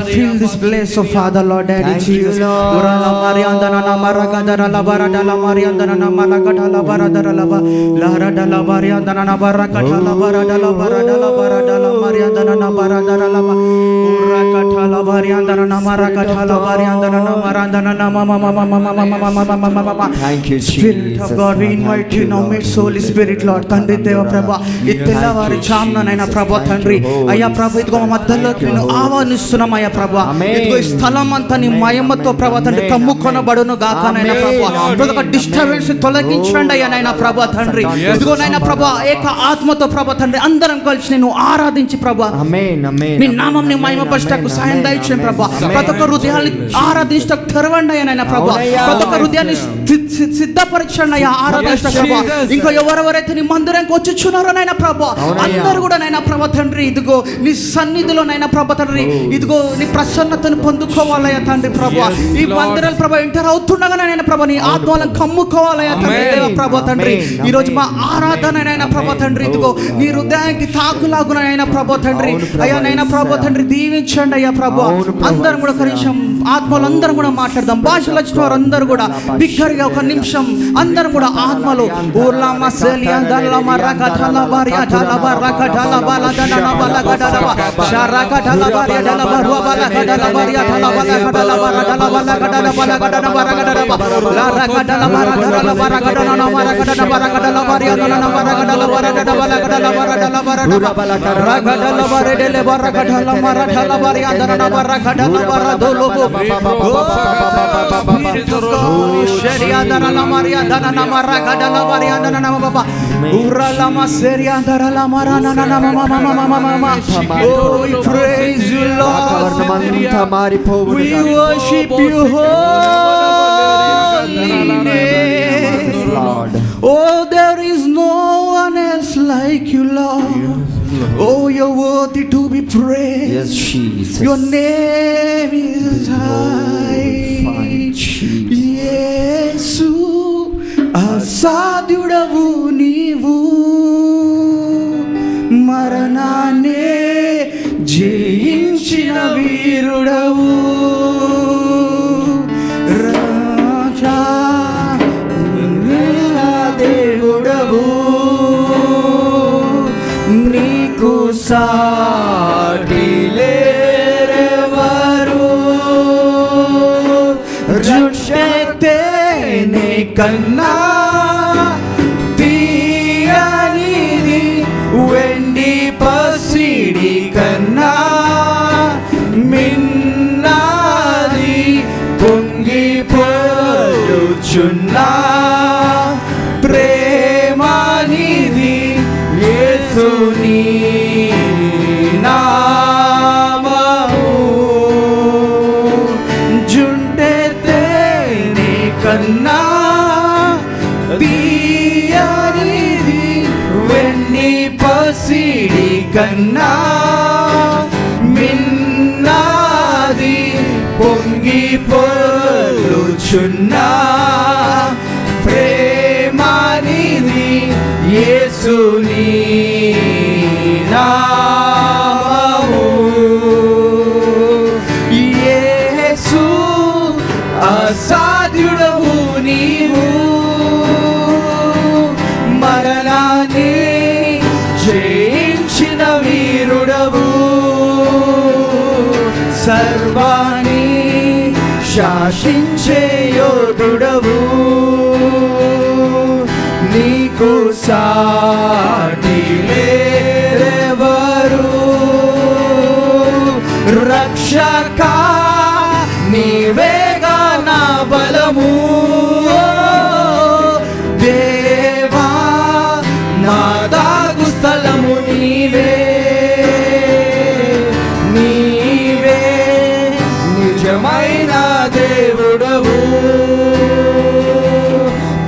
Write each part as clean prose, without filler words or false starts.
Fill this place, oh Father, Lord, Daddy Jesus. Thank you, Spirit of God, we invite you now, midst Holy Spirit, Lord. తండ్రి దేవ ప్రభా, ఈ తెల్లవారి చామ్ననైనా ప్రభా తండ్రి అయ్యా ప్రభా, ఇదిగో మా మధ్యలోకి నేను ఆహ్వానిస్తున్నాం అయ్యా ప్రభా. ఇదిగో ఈ స్థలం అంతా నీ మహిమతో ప్రభా తండ్రి కమ్ముకొనబడును గాకనైనా ప్రభా. ప్రతి ఒక్క డిస్టర్బెన్స్ తొలగించండి అయ్యా నైనా ప్రభా తండ్రి. ఇదిగో నైనా ప్రభా ఏక ఆత్మతో ప్రభా తండ్రి అందరం కలిసి నేను ఆరాధించి ప్రభా నీ నామం నీ మహిమపరచటకు సహాయం దయచేయండి ప్రభా. ప్రతి ఒక్క హృదయాన్ని ఆరాధించటకు తెరవండి అయ్యా నైనా ప్రభా. ప్రతి ఒక్క హృదయాన్ని సిద్ధపరచండి అయ్యా ఆరాధించటకు ప్రభా. ఇంకా ఎవరెవరైతే నీ మందిరానికి వచ్చుచున్నారో నైనా ప్రభా అందరూ కూడా నైనా ప్రభా తండ్రి ఇదిగో నీ సన్నిధిలో నైనా ప్రభా తండ్రి ఇదిగో నీ ప్రసన్నతను పొందుకోవాలయ్యా తండ్రి ప్రభా. ఈ మందిరాలు ప్రభా ఎంటర్ అవుతుండగానైనా ప్రభా నీ ఆత్మలను కమ్ముకోవాలయ్యా తండ్రి దేవ ప్రభా తండ్రి. ఈ రోజు మా ఆరాధనైనా ప్రభా తండ్రి ఇదిగో నీ హృదయానికి తాకులాగునైనా ప్రభా తండ్రి అయ్యా నైనా ప్రభా తండ్రి దీవించండి అయ్యా ప్రభా. అందరం కూడా ఒక నిమిషం ఆత్మలు అందరం కూడా మాట్లాడదాం. భాషలు వచ్చిన వారు అందరూ కూడా బిగ్గరగా ఒక నిమిషం అందరం కూడా ఆత్మలు ఊర్లామా సెలియా దల్లమా రకటల బారియా దలబా రకటల బలదన బలగడలబా షరకటల బారియా దలబా బలగడల బారియా దలబా బలగడల బలగడల బలగడల బలగడలబా లా రకటల బలగడల బలగడల బలగడల బలగడల బారియా దలన బలగడల బలగడల బలగడల బలగడల బలగడల రకటల బరెడెల బరకటల మరటల బారియా దలన బరకటల బరదోలోబో షరియా దలన మారియా దలన మరకడల బారియా దలన బాబా ఉరలమ సెరియా దలన మరన మమ. Oh, we praise you, Lord. We worship you, holy name. Oh, there is no one else like you, Lord. Oh, you're worthy to be praised. Yes, Jesus. Your name is high. Yesu అసాధ్యుడవు నీవు, మరణాన్నే జయించిన వీరుడవు, రాజా దేవుడవు, నీకు సాటి లేరెవరు, జుషతే నీ కన్నా తీయనిది వెండి పసిడి కన్నా మిన్నాది పొంగి పొర్లుచున్నా ప్రేమానిది యేసుని నామము, జుంటెతే నీ కన్నా తీయనిది వెన్ని పసిడి కన్నా మిన్నాది పొంగి పొర్లుచున్నా ప్రేమానిది యేసుని నామము. యేసు అసాధ్యుడవు నీవు, మరణాన్ని జయించిన వీరుడవు, సర్వాన్ని శాసించే యోధుడవు, నీకు సాటి లేరెవరు, రక్షక నీవేగా నా బలము, దేవా నా దాగు స్థలము నీవే, నీవే నిజమైన దేవుడవు,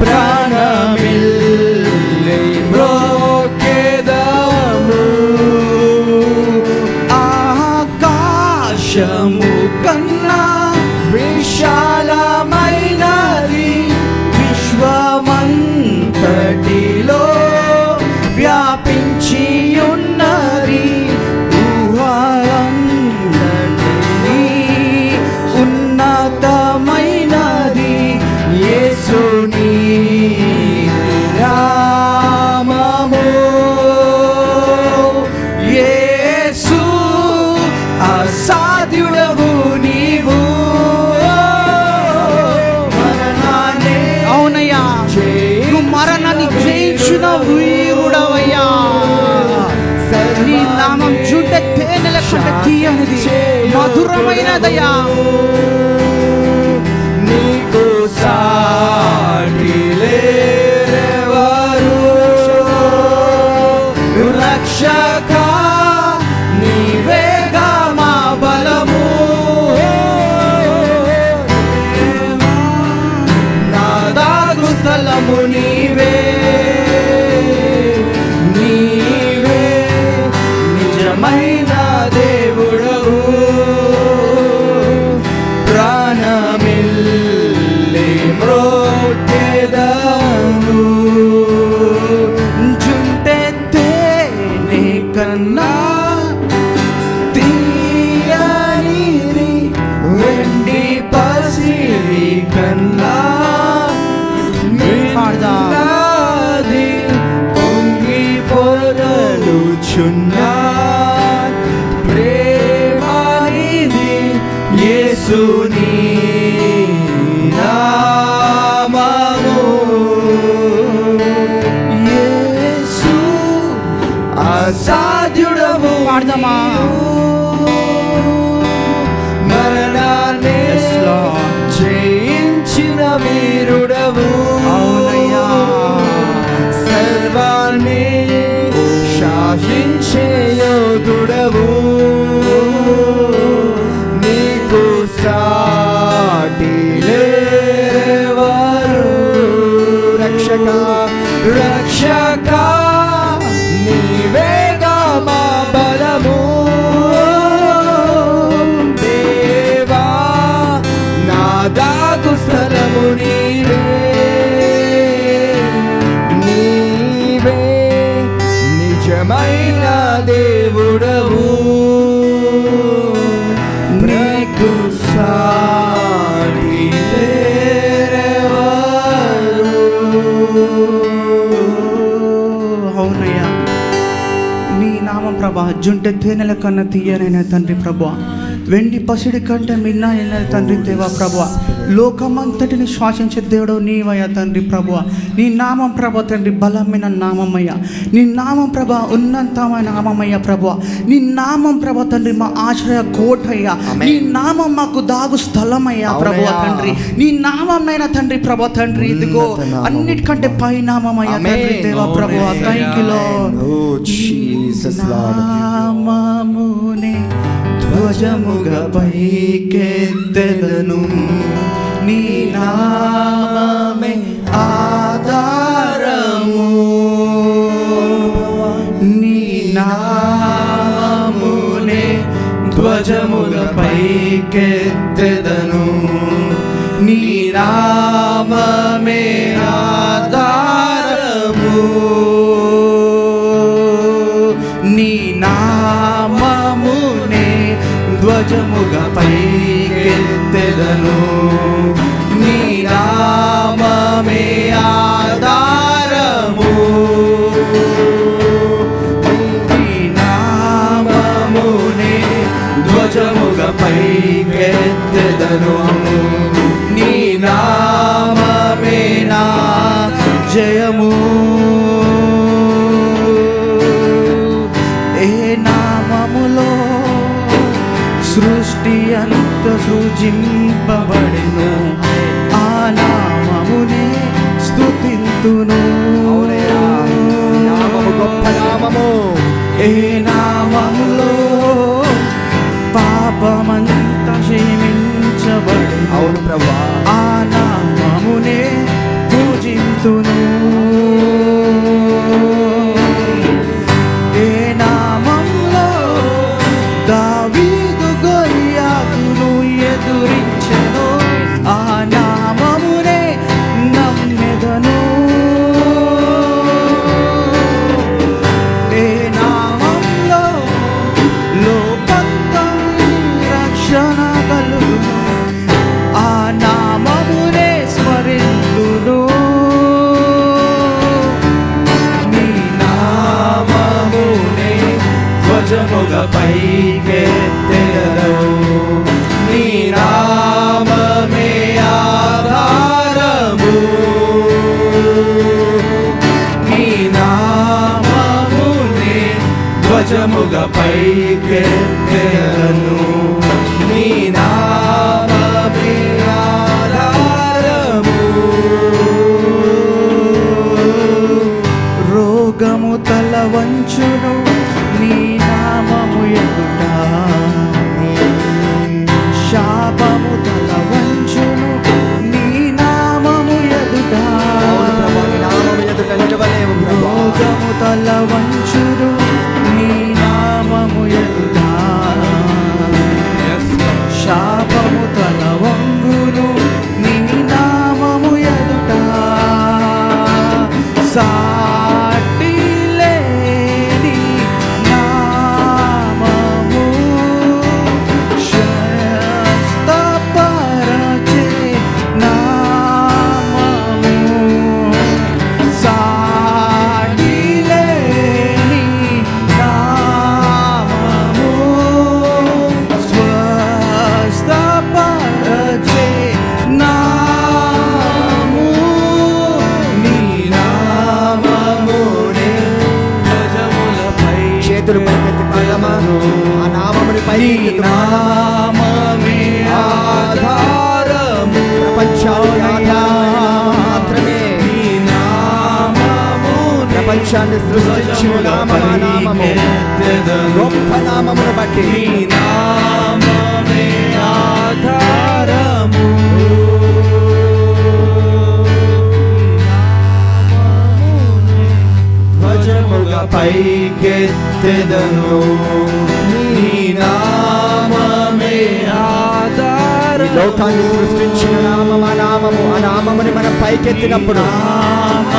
ప్రాణమిల్లి బ్రోచెదను కంటే తీయనిది మధురమైనదయ్యా. నీకు సాటి లేరెవరు, రక్షక నీవేగా మా బలము, నా దాగు స్థలము నీవే, నీవే నిజమైన దేవుడవు, ప్రాణమిల్లి మ్రోట్టెదను, జుంటెత్తే నీ కన్నా తీయనిది వెండి పసిడి కన్నా మిన్నది పొంగి పొరలుచున్నా ప్రేమానిది యేసుని నామము, యేసు అసాధ్యుడవు, పాడదామా? మరణాన్ని జయించిన వీరుడవు, అవునయ్యా. సర్వాన్ని శాసించే యోధుడవు, నీకు సాటి లేరెవరు, రక్షక రక్షక నీవేగా మా బలము, దేవా నా దాగు స్థలము నీవే, నీవే నిజమైన దేవుడవు, నీకు సాటి లేరెవరు. అవునయ్యా, నీ నామం ప్రభా జుంటె తేనెల కన్నా తీయనైన తండ్రి ప్రభా, వెండి పసిడి కంటే మిన్నైన తండ్రి దేవా ప్రభా, లోకమంతటిని శ్వాసించే దేవుడు నీవయ్యా తండ్రి ప్రభా. నీ నామం ప్రభా తండ్రి బలమైన నామమయ్యా, నీ నామం ప్రభా ఉన్నతమైన నామమయ్యా ప్రభా, నీ నామం ప్రభా తండ్రి మా ఆశ్రయ కోటయ్యా, నీ నామం మాకు దాగు స్థలమయ్యా ప్రభా తండ్రి, నీ నామంనైనా తండ్రి ప్రభా తండ్రి ఇదిగో అన్నిటికంటే పై నామమయ్యా తండ్రి దేవా ప్రభా. Thank you Lord. నామమునే ధ్వజముగా పైకెత్తెదను, నీ నామమే ఆధారము, నీ నామమునే ధ్వజముగా పైకెత్తెదను, నీ నామమే ఆధారము, నీ నామమునే ధ్వజముగా పైకెత్తెదను, నీ నామమే ఆధారము, నీ నామమునే ధ్వజముగా పైకెత్తెదను, నీ నామమే నా జయము, ఏ నామములో సృష్టి అంత సృజింపబడెను, ఆ నామమునే స్తుతింతును, గొప్ప నామము, ఏ నామములో పాపమంత క్షమించబడెను, అవును ప్రభా, ఆ నామమునే పూజింతును, ఏ నామంలో దావీదు గొల్యాతును ఎదురించెను, ఆ నామమునే నమ్మెదను, ఏ నామంలో లోకంతం రక్షణ కలుగును, ఆ నామమునే స్మరింతును, నీ నామమునే ధ్వజముగా పైకెత్తెదను, నీ నామమే ఆధారము, నీ నామమునే ధ్వజముగా ధ్వజముగా పైకెత్తెదను నీ నామమే ఆధారము రోగము తల వంచును నీ నామము ఎదుట శాపము తల వంచును నీ నామము ఎదుట రోగము తల వంచును నీ నామము ఎదుట శాపము తల వంగును నీ నామము ఎదుట సాటి లేని నామము శ్రేష్టపరచే నామము సాటి లేని నామము స్వస్థపరచే నామము నీ నామమునే ధ్వజములపై చేతులు పైకెత్తి పాడమా ఆ నామముని పైకి నామమే ఆధారము ప్రపంచానికి ఆధారమైన నామం మాత్రమే నీ నామము ప్రపంచాన్ని సృష్టించిన నామం ఆ నామము గొప్ప నామమును బట్టి నీ నామమే ఆధారము ధ్వజముగా పైకెత్తెదను నీ నామమే ఈ ఆధారము లోకాన్ని సృష్టించిన నామం ఆ నామము ఆ నామముని మనం పైకెత్తినప్పుడు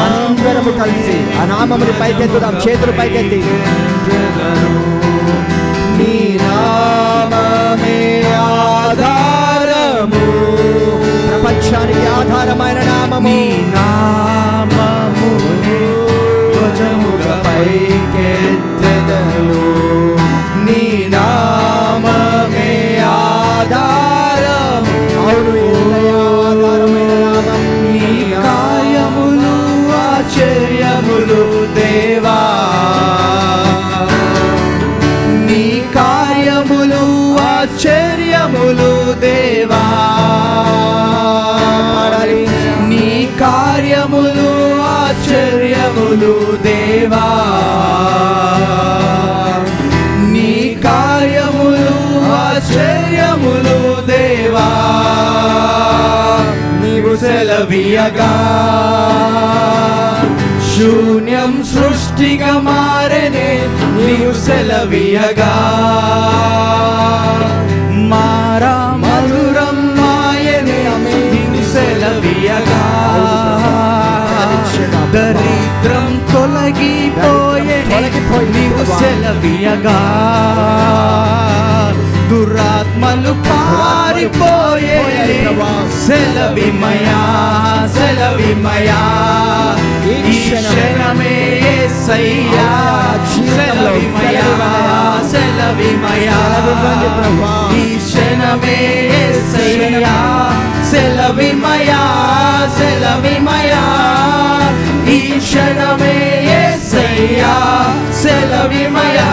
అందరము కలిసి ఆ నామముని పైకెత్తుదాం చేతులు పైకెత్తి నీ నామమే ఆధారము ప్రపంచానికి ఆధారమైన నామము నీ నామమునే ధ్వజముగా పైకెత్తెదను నీ నామమే ఆధారము అవును యేసయ్యా ఆధారమైన నామం నీ కార్యములు ఆశ్చర్యములు దేవా నీ కార్యములు ఆశ్చర్యములు దేవా నీ కార్యములు ఆశ్చర్యములు దేవా నీ కార్యములు ఆశ్చర్యములు దేవా నీవు సెలవీయగా శూన్యం సృష్టిగా మారెనే నీవు సెలవీయగా మారా మధురం మాయనే నీవు సెలవీయగా దరిద్రం తొలగిపోయే నీవు సెలవీయగా దురాత్మలు పారిపోయే సెలవిమయా సెలవిమయా ఈ క్షణమే యేసయ్యా సెలవిమయా సెలవిమయా ఈ క్షణమే యేసయ్యా సెలవిమయా సెలవిమయా ఈ క్షణమే యేసయ్యా సెలవిమయా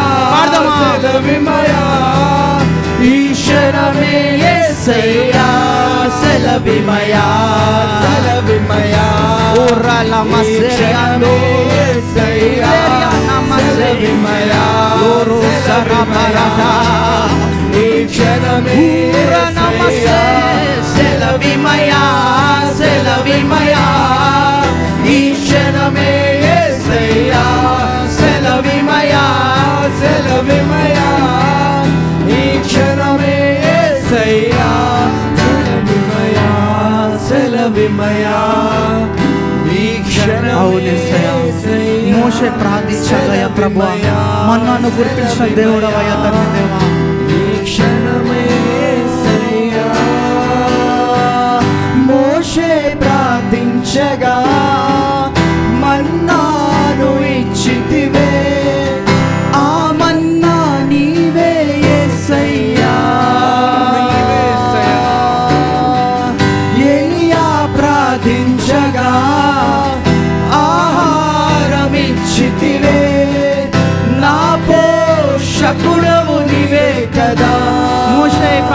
సెలవిమయా ఈ క్షణమే యేసయ్యా సెలవిమయా సెలవిమయా ఓరల మసెయాను యేసయ్యా సెలవిమయా ఓరు సరమరదా ఈ క్షణమే యేసయ్యా సెలవిమయా సెలవిమయా ఈ క్షణమే యేసయ్యా సెలవిమయా సెలవిమయా ఈ క్షణమే యేసయ్యా సెలవిమయా సెలవిమయా ఈ క్షణమే మోషే ప్రార్థించాలయ్యా ప్రభువా మన్నాను గుర్తించిన దేవుడవయ్యా తండ్రి దేవా ఈ క్షణమే యేసయ్యా మోషే ప్రార్థించగా మన్నాను ఇచ్చితివే ఆ మన్నా నీవే యేసయ్యా ఎలియా ప్రార్థించగా ఆహారమిచ్చితివే నా పోషక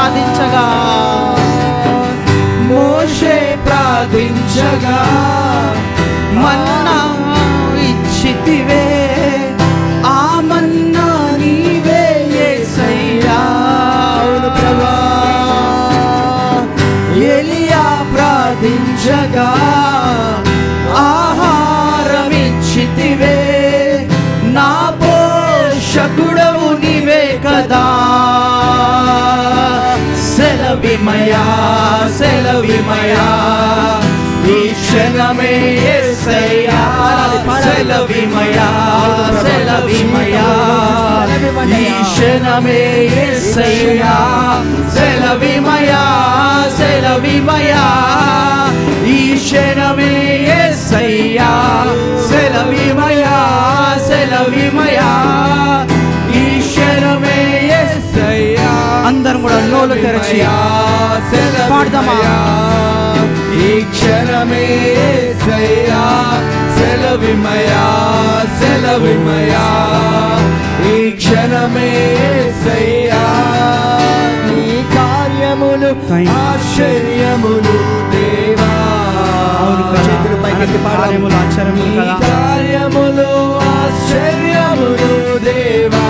ప్రార్థించగా మోషే ప్రార్థించగా మన్నా ఇచ్చితివే, ఆ మన్నా నీవే యేసయ్యా. అవును ప్రభువా. ఎలియా ప్రార్థించగా ఆహారం ఇచ్చితివే, నా పోషకుడవు నీవే కదా. సెలవిమయా సెలవిమయా ఈ క్షణమే యేసయ్యా. సెలవిమయా సెలవిమయా ఈ క్షణమే యేసయ్యా. సెలవిమయా సెలవిమయా ఈ క్షణమే యేసయ్యా. సెలవిమయా సెలవిమయా ఈ క్షణమే యేసయ్యా. అందరం కూడా నోలు తెరచి పాడదామా? ఈ క్షణమే యేసయ్యా. సెలవిమయా సెలవిమయా ఈ క్షణమే యేసయ్యా. నీ కార్యములు ఆశ్చర్యములు దేవా. చేతులు పైకెత్తి కార్యములు ఆశ్చర్యములు కదా. కార్యములు ఆశ్చర్యములు దేవా.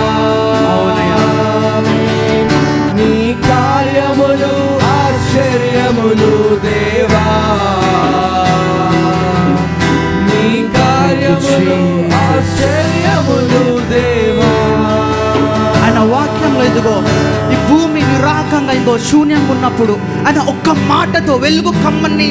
నీ కార్యములు ఆశ్చర్యములు దేవా. నీ కార్యములు ఆశ్చర్యములు దేవా. ఆయన వాక్యంలో ఇదిగో ఈ భూమి నిరాకంగా ఇదిగో శూన్యంగా ఉన్నప్పుడు ఆయన ఒక్క మాటతో వెలుగు కమ్మని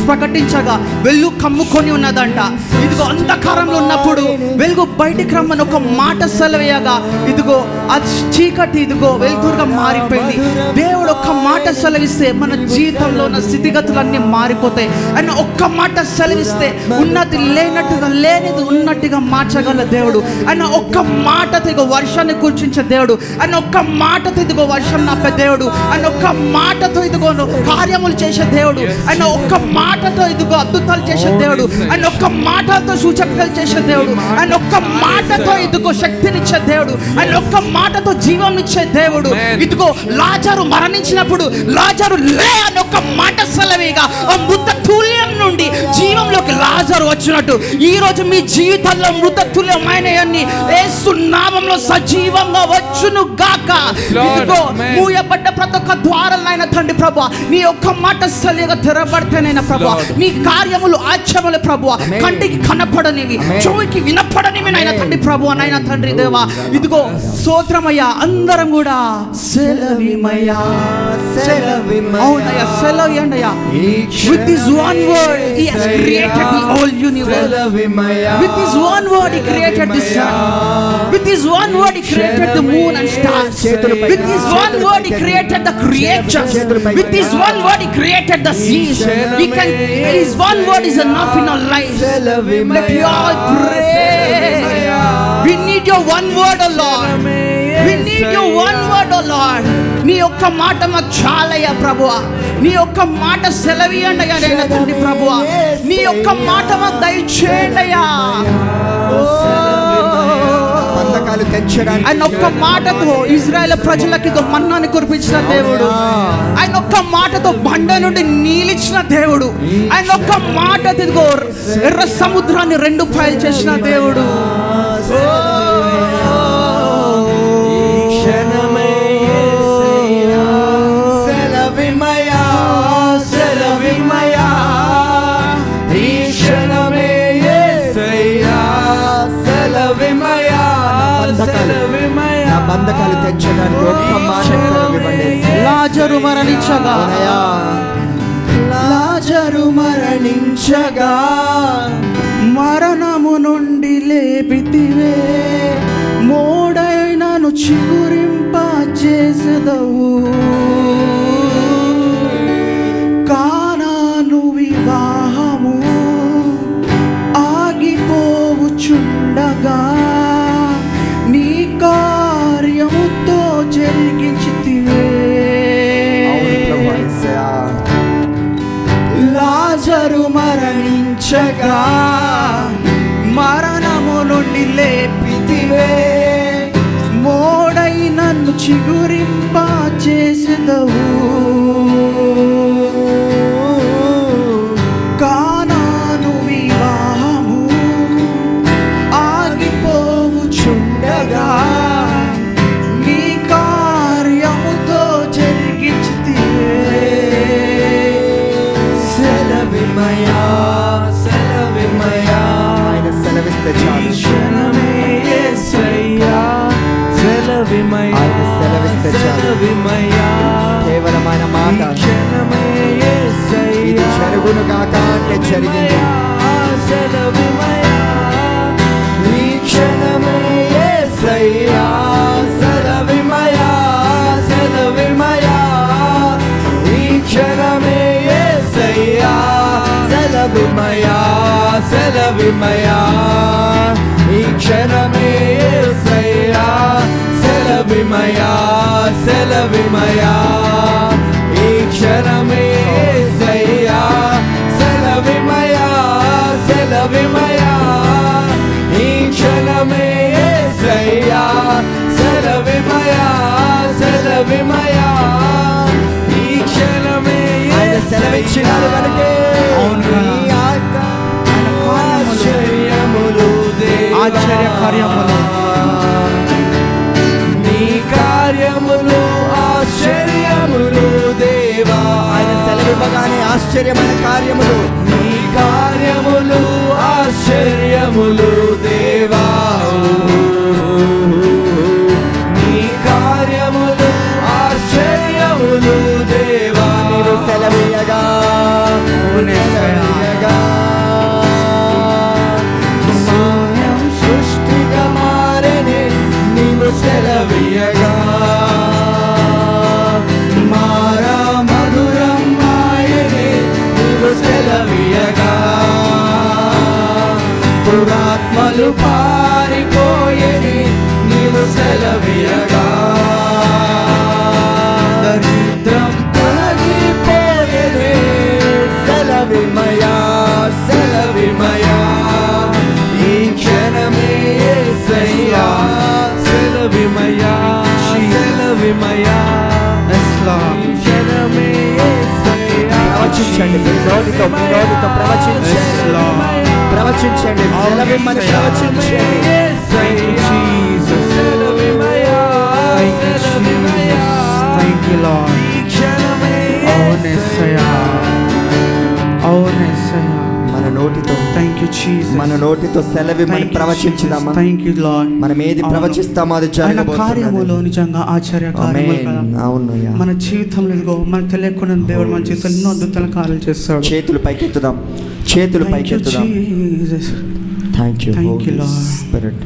ప్రకటించగా వెలుగు కమ్ముకొని ఉన్నదంట. ఇదిగో అంధకారంలో ఉన్నప్పుడు వెలుగు బయటికి రమ్మని ఒక మాట సెలవేయగా ఇదిగో ఆ చీకటి ఇదిగో వెలుతురుగా మారిపోయింది. దేవుడు ఒక్క మాట సెలవిస్తే మన జీవితంలో ఉన్న స్థితిగతులన్నీ మారిపోతాయి. ఆయన ఒక్క మాట సెలవిస్తే ఉన్నది లేనట్టుగా లేనిది ఉన్నట్టుగా మార్చగల దేవుడు. ఆయన ఒక్క మాటతో ఇదిగో వర్షాన్ని కురిపించే దేవుడు. ఆయన ఒక్క మాటతో ఇదిగో వర్షం నాపే దేవుడు. ఆయన ఒక్క మాటతో ఇదిగో కార్యములు చేసే దేవుడు. ఆయన ఒక్క మాటతో ఇదిగో అద్భుతాలు చేసే దేవుడు. ఆయన ఒక్క మాటతో సూచక్రియలు చేసే దేవుడు. ఆయన ఒక్క మాటతో ఇదిగో శక్తినిచ్చే దేవుడు. ఆయన ఒక్క మాటతో జీవం ఇచ్చే దేవుడు. ఇదిగో లాజరు మరణించినప్పుడు లాజరు లే అని ఒక్క మాట సెలవేగా ఆ మృత తుల్యం నుండి జీవంలోకి లాజరు వచ్చినట్టు ఈ రోజు మీ జీవితంలో మృత తుల్యమైనవన్నీ యేసు నామములో సజీవంగా వచ్చును గాక. ఇదిగో మూయబడ్డ ప్రతి ఒక్క ద్వారాలైన తండ్రి ప్రభువా నీ ఒక్క మాట సలిగా తెరబడితేనైనా ప్రభువా నీ కార్యములు ఆశ్చర్యములు ప్రభువా కంటికి కనపడనివి చెవికి వినపడనివి నైనా తండ్రి ప్రభువా నైనా తండ్రి దేవా. ఇదిగో స్తోత్రమయ్యా. అందరం కూడా సెలవిమయా సెలవిమయా. అవునయ్యా సెలవియండయ్యా. With his one word he has created the whole universe. With his one word he created the sun. With his one word he created the moon and stars. With his one word he created the creatures. With his one word he created the seas. His one word is enough in our lives. Let you all pray. We need your one word, O Lord. We need your one word, O Lord. నీ ఒక్క మాట మాకు చాలయ్యా ప్రభువా. నీ ఒక్క మాట సెలవియండి అయ్యా తండ్రి ప్రభువా. నీ ఒక్క మాట మాకు దయచేయండి అయ్యా. ఆయన ఒక్క మాటతో ఇజ్రాయేల్ ప్రజలకి మన్నాని కురిపించిన దేవుడు. ఆయన ఒక్క మాటతో బండ నుండి నీలిచ్చిన దేవుడు. ఆయన ఒక్క మాటతో ఇదిగో ఎర్ర సముద్రాన్ని రెండు పాయలు చేసిన దేవుడు. బంధకాలు తెచ్చడానికి ఒక్క మాట సెలవివ్వండి. లాజరు మరణించగా లాజరు మరణించగా మరణము నుండి లేపితివే, మోడైనను చిగురింప చేసెదవు. కానాను వివాహము ఆగిపోవుచుండగా నీ కార్యముతో జరిగించితివే. లాజరు మరణించగా మరణము నుండి లేపితివే, మోడై నన్ను చిగురింప చేసి చేసెదవు కానాను వివాహము ఆగిపోవుచుండగా నీ కార్యముతో జరిగించితివే సెలవిమయా సెలవిమయా ఆయన సెలవిస్తే చాలు క్షణమే యేసయ్యా సెలవిమయా ఆయన సెలవిస్తే చాలు సెలవిమయా కేవలం ఆయన మాట క్షణమే యేసయ్యా ఇది జరుగును గాక అంటే జరిగింది సెలవిమయా ఈ క్షణమే యేసయ్యా సెలవిమయా సెలవిమయా ఈ క్షణమే యేసయ్యా సెలవిమయా సెలవిమయా ఈ క్షణమే యేసయ్యా సెలవిమయా సెలవిమయా ఈ క్షణమే యేసయ్యా సెలవిమయా సెలవిమయా ఈ క్షణమే యేసయ్యా సెలవిమయా సెలవిమయా ఈ క్షణమే ఆయన సెలవిచ్చినాడు కనుకే అవును కదా. ఈ ఆశ్చర్యములు దేవా. ఆశ్చర్య కార్యములు. నీ కార్యములు ఆశ్చర్యములు దేవా. ఆయన సెలవివ్వగానే ఆశ్చర్యమైన కార్యములు నీ కార్యములు ఆశ్చర్యములు దేవా. నీ కార్యములు ఆశ్చర్యములు దేవా. నీవు సెలవీయగా సెలవీయగా శూన్యం సృష్టిగా మారెనే నీవు సెలవీయగా మారా మధురం మాయనే నీవు సెలవీయగా పురాత్మలు పారిపోయేని నీవు సెలవీయగా దరిద్రం తొలగిపోయేనే సెలవిమయా సెలవిమయా ఈ క్షణమే యేసయ్యా సెలవిమయా సెలవిమయా Yes, Lord. ఈ క్షణమే యేసయ్యా. ప్రవచించండి మీ నోటితో ప్రవచించండి Yes, Lord. ప్రవచించండి సెలవిమ్మని ప్రవచించండి Thank you, Jesus. సెలవిమయా Thank you, సెలవిమయా. Jesus. Thank you, Lord. ఈ క్షణమే అవును యేసయ్యా. అవును యేసయ్యా. మన నోటితో Thank you, Jesus. మన నోటితో సెలవిమ్మని Thank you, ప్రవచించుదామా Jesus. Thank you, Lord. మనం ఏది అవును. ప్రవచిస్తామో అది ఆయన కార్యములో జరగబోతున్నది నిజంగా ఆశ్చర్య కార్యములు ఆమేన్. కదా. అవునయ్యా. మన జీవితంలో ఇదిగో మనకు తెలియకుండా దేవుడు మన జీవితంలో ఎన్నో అద్భుతాల కార్యాలు చేస్తాడు. చేతులు పైకెత్తుదాం చేతులు Thank you, పైకెత్తుదాం Jesus. Thank you Thank you, Lord. Spirit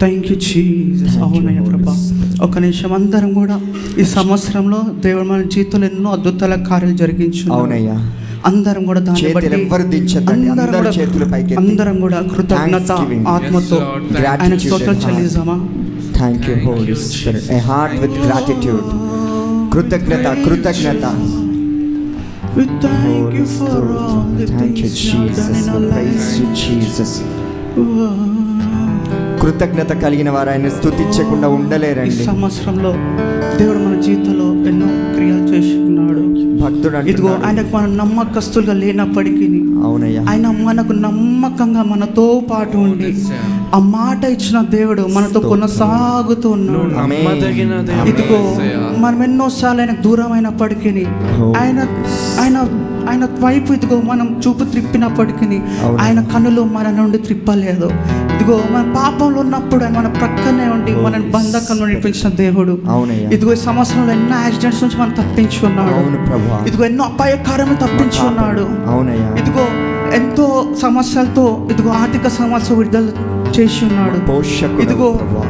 thank you Jesus. Thank you, అవునయ్య Holy ప్రభా. Spirit. ఒక నిమిషం అందరం కూడా ఈ సంవత్సరంలో దేవుడు మన జీవితంలో ఎన్నో అద్భుతాల కార్యాలు జరిగించు. అవునయ్యా. అందరం కూడా దాన్ని చేతులు బట్టి ఎవ్వరు దించద్దండి. అందరం అందరూ కూడా చేతులు పైకెత్తి. అందరం కూడా కృతజ్ఞత Thanksgiving. ఆత్మతో Yes, Lord. ఆయనకు Gratitude స్తోత్రం and heart. చెల్లిద్దామా? Thank you Holy Spirit a heart with gratitude కృతజ్ఞత కృతజ్ఞత We thank you for all the thank you things you have done Jesus in our praise you lives. Jesus కృతజ్ఞత కలిగిన వారు ఆయన స్తుతించకుండా ఈ ఉండలేరండి. సంవత్సరంలో దేవుడు మన జీవితంలో ఎన్నో క్రియలు చేస్తున్నాడు. భక్తుడు ఇదిగో అంటున్నాడు. ఆయనకు మనం నమ్మకస్తులుగా లేనప్పటికీ అవునయ్యా. ఆయన మనకు నమ్మకంగా మనతో పాటు ఉండి ఆ మాట ఇచ్చిన దేవుడు మనతో కొనసాగుతూ ఉన్నాడు. ఆమేన్. నమ్మదగిన దేవుడు ఇదిగో యేసయ్యా. మనం ఎన్నోసార్లు ఆయనకు దూరం అయినప్పటికీ ఆయన ఆయన ఆయన వైపు ఇదిగో మనం చూపు త్రిప్పినప్పటికీ అవును. ఆయన కన్నులు మన నుండి త్రిప్పలేదు. ఇదిగో మన పాపంలో ఉన్నప్పుడు ఆయన మన ప్రక్కనే ఉండి మనని బంధకంలో నడిపించిన దేవుడు. అవునయ్యా. ఇదిగో ఈ సంవత్సరంలో ఎన్నో యాక్సిడెంట్స్ నుంచి మనం తప్పించుకున్నాడు. అవును ప్రభువా. ఇదిగో ఎన్నో అపాయకారము తప్పించుకున్నాడు. అవునయ్యా. ఇదిగో ఎంతో సమస్యలతో ఇదిగో ఆర్థిక సమస్య విడుదల చేసి ఉన్నాడు. పోషకుడు ఇదిగో ప్రభువా.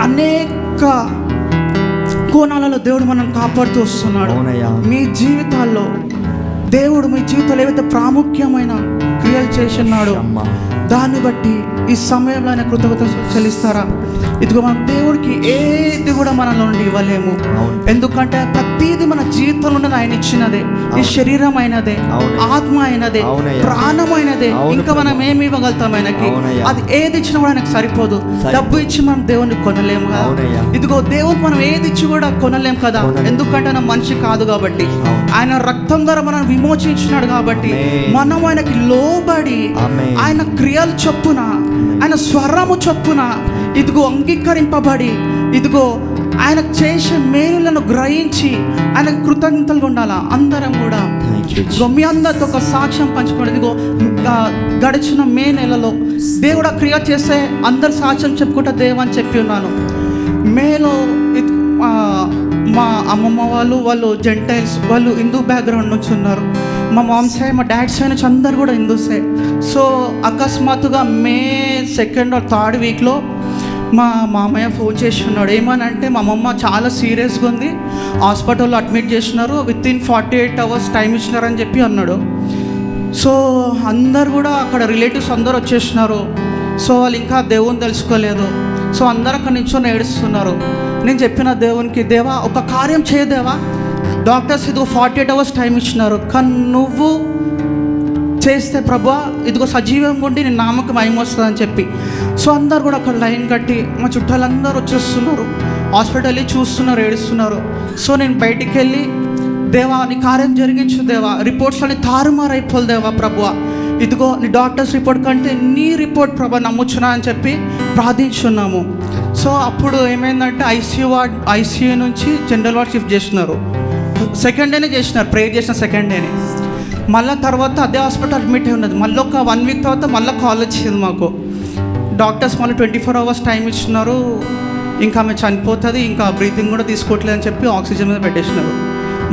అనేక కోణాలలో దేవుడు మనం కాపాడుతూ వస్తున్నాడు. అవునయ్యా. మీ జీవితాల్లో దేవుడు మీ జీవితంలో ఏవైతే ప్రాముఖ్యమైన క్రియలు చేసి ఉన్నాడో అమ్మా. దాన్ని బట్టి ఈ సమయంలో ఆయన కృతజ్ఞత చెల్లిస్తారా? ఇదిగో మనం దేవుడికి ఏది కూడా మనలో నుండి ఇవ్వలేము. అవును. ఎందుకంటే ప్రతి ప్రతిదీ మన జీవితంలో ఆయన ఇచ్చినదే. ఈ శరీరం అయినదే, అవునయ్యా. ఆత్మ అయినదే, అవునయ్యా. ప్రాణమైనదే. అవును ఇంకా మనం ప్రభు. ఏమి ఇవ్వగలుగుతాం ఆయనకి? అవునయ్యా. అది ఏది ఇచ్చినా కూడా ఆయనకు సరిపోదు. డబ్బు ఇచ్చి మనం దేవుణ్ణి కొనలేము కదా. అవునయ్యా. ఇదిగో దేవుడు మనం ఏది ఇచ్చి కూడా కొనలేము కదా. కొనలేము. ఎందుకంటే ఆయన మనిషి కాదు కాబట్టి. అవును. ఆయన రక్తం ద్వారా మనం విమోచించినాడు కాబట్టి ఆమేన్. మనం ఆయనకి లోబడి ఆమేన్. ఆయన క్రియలు చొప్పున, ఆయన స్వరము చొప్పున ఇదిగో అంగీకరింపబడి, ఇదిగో ఆయన చేసే మేలులను గ్రహించి ఆయనకు కృతజ్ఞతలుగా ఉండాలా. అందరం కూడా Thank you, ఇదిగో మీ అందరితో ఒక సాక్ష్యం పంచుకోండి. ఇదిగో గడిచిన మే నెలలో దేవుడు క్రియ చేస్తే అందరు సాక్ష్యం చెప్పుకుంటా దేవా అని చెప్పి ఉన్నాను. మేలో మా అమ్మమ్మ వాళ్ళు జెంటైల్స్, వాళ్ళు హిందూ బ్యాక్గ్రౌండ్ నుంచి ఉన్నారు. మా మామ్ సైడ్, మా డాడ్ సైడ్ నుంచి అందరు కూడా హిందూసే. సో అకస్మాత్తుగా మే 2nd or 3rd వీక్లో మా మామయ్య ఫోన్ చేసి ఉన్నాడు. ఏమనంటే మా అమ్మమ్మ చాలా సీరియస్గా ఉంది, హాస్పిటల్లో అడ్మిట్ చేసినారు, వితిన్ 48 hours టైం ఇచ్చినారని చెప్పి అన్నాడు. సో అందరు కూడా అక్కడ రిలేటివ్స్ అందరు వచ్చేసినారు. సో వాళ్ళు ఇంకా దేవుని తెలుసుకోలేదు. సో అందరు అక్కడి నుంచో ఏడుస్తున్నారు. నేను చెప్పిన దేవునికి, దేవా ఒక కార్యం చేయదేవా, డాక్టర్స్ ఇదిగో 48 hours టైం ఇచ్చినారు, కానీ నువ్వు చేస్తే ప్రభా ఇదిగో సజీవంగా ఉండి నేను నామకు మహిమ వస్తుందని చెప్పి. సో అందరు కూడా అక్కడ లైన్ కట్టి మా చుట్టాలందరూ వచ్చేస్తున్నారు, హాస్పిటల్ చూస్తున్నారు, ఏడుస్తున్నారు. సో నేను బయటికి వెళ్ళి, దేవా నీ కార్యం జరిగించు దేవా, రిపోర్ట్స్ అన్ని తారుమారు అయిపోలు దేవా ప్రభువా, ఇదిగో నీ డాక్టర్స్ రిపోర్ట్ కంటే నీ రిపోర్ట్ ప్రభా నమ్ముచున్నా అని చెప్పి ప్రార్థించున్నాము. సో అప్పుడు ఏమైందంటే ఐసీయూ నుంచి జనరల్ వార్డ్ షిఫ్ట్ చేసినారు. 2nd డేనే చేసినారు, ప్రేయర్ చేసిన 2nd డేనే. మళ్ళీ తర్వాత అదే హాస్పిటల్ అడ్మిట్ అయి ఉన్నది. మళ్ళీ ఒక 1 week తర్వాత మళ్ళీ కాల్ వచ్చింది మాకు. డాక్టర్స్ మళ్ళీ 24 hours టైం ఇచ్చినారు, ఇంకా ఆమె చనిపోతుంది, ఇంకా బ్రీతింగ్ కూడా తీసుకోవట్లేదు అని చెప్పి ఆక్సిజన్ మీద పెట్టేసినారు.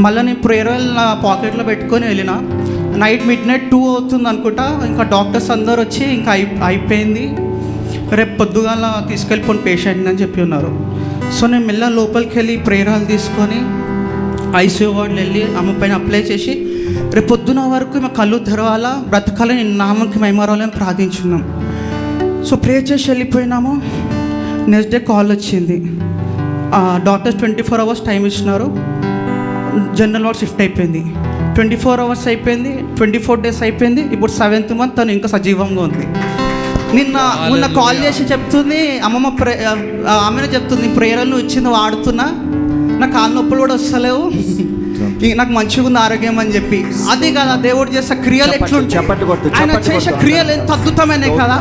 మళ్ళీ నేను ప్రేయర్ నా పాకెట్లో పెట్టుకొని వెళ్ళిన. నైట్ midnight 2 అవుతుంది అనుకుంటా. ఇంకా డాక్టర్స్ అందరు వచ్చి ఇంకా అయిపోయింది, రేపు పొద్దుగాల తీసుకెళ్ళిపోయిన పేషెంట్ని అని చెప్పి ఉన్నారు. సో నేను మెల్ల లోపలికి వెళ్ళి ప్రేయరాలు తీసుకొని ఐసీయూ వార్డులో వెళ్ళి ఆమె పైన అప్లై చేసి, రేపు పొద్దున వరకు మేము కళ్ళు తెరవాలా, బ్రతకాలని నామకి మైమారాలని ప్రార్థించున్నాం. సో ప్రే చేసి వెళ్ళిపోయినాము. నెక్స్ట్ డే కాల్ వచ్చింది, డాక్టర్స్ 24 hours టైం ఇచ్చినారు, జనరల్ వార్డ్ షిఫ్ట్ అయిపోయింది. 24 hours అయిపోయింది, 24 days అయిపోయింది, ఇప్పుడు 7th month తను ఇంకా సజీవంగా ఉంది. మొన్న కాల్ చేసి చెప్తుంది అమ్మమ్మ, ఆమెనే చెప్తుంది, ప్రేయర్లు ఇచ్చింది వాడుతున్నా, నా కాళ్ళ నొప్పులు కూడా వస్తలేవు, నాకు మంచిగా ఉంది ఆరోగ్యం అని చెప్పి. అది కదా దేవుడు చేసే క్రియలు ఎట్లుంటాయి, ఆయన చేసే క్రియలు ఎంత అద్భుతమైనవి కదా.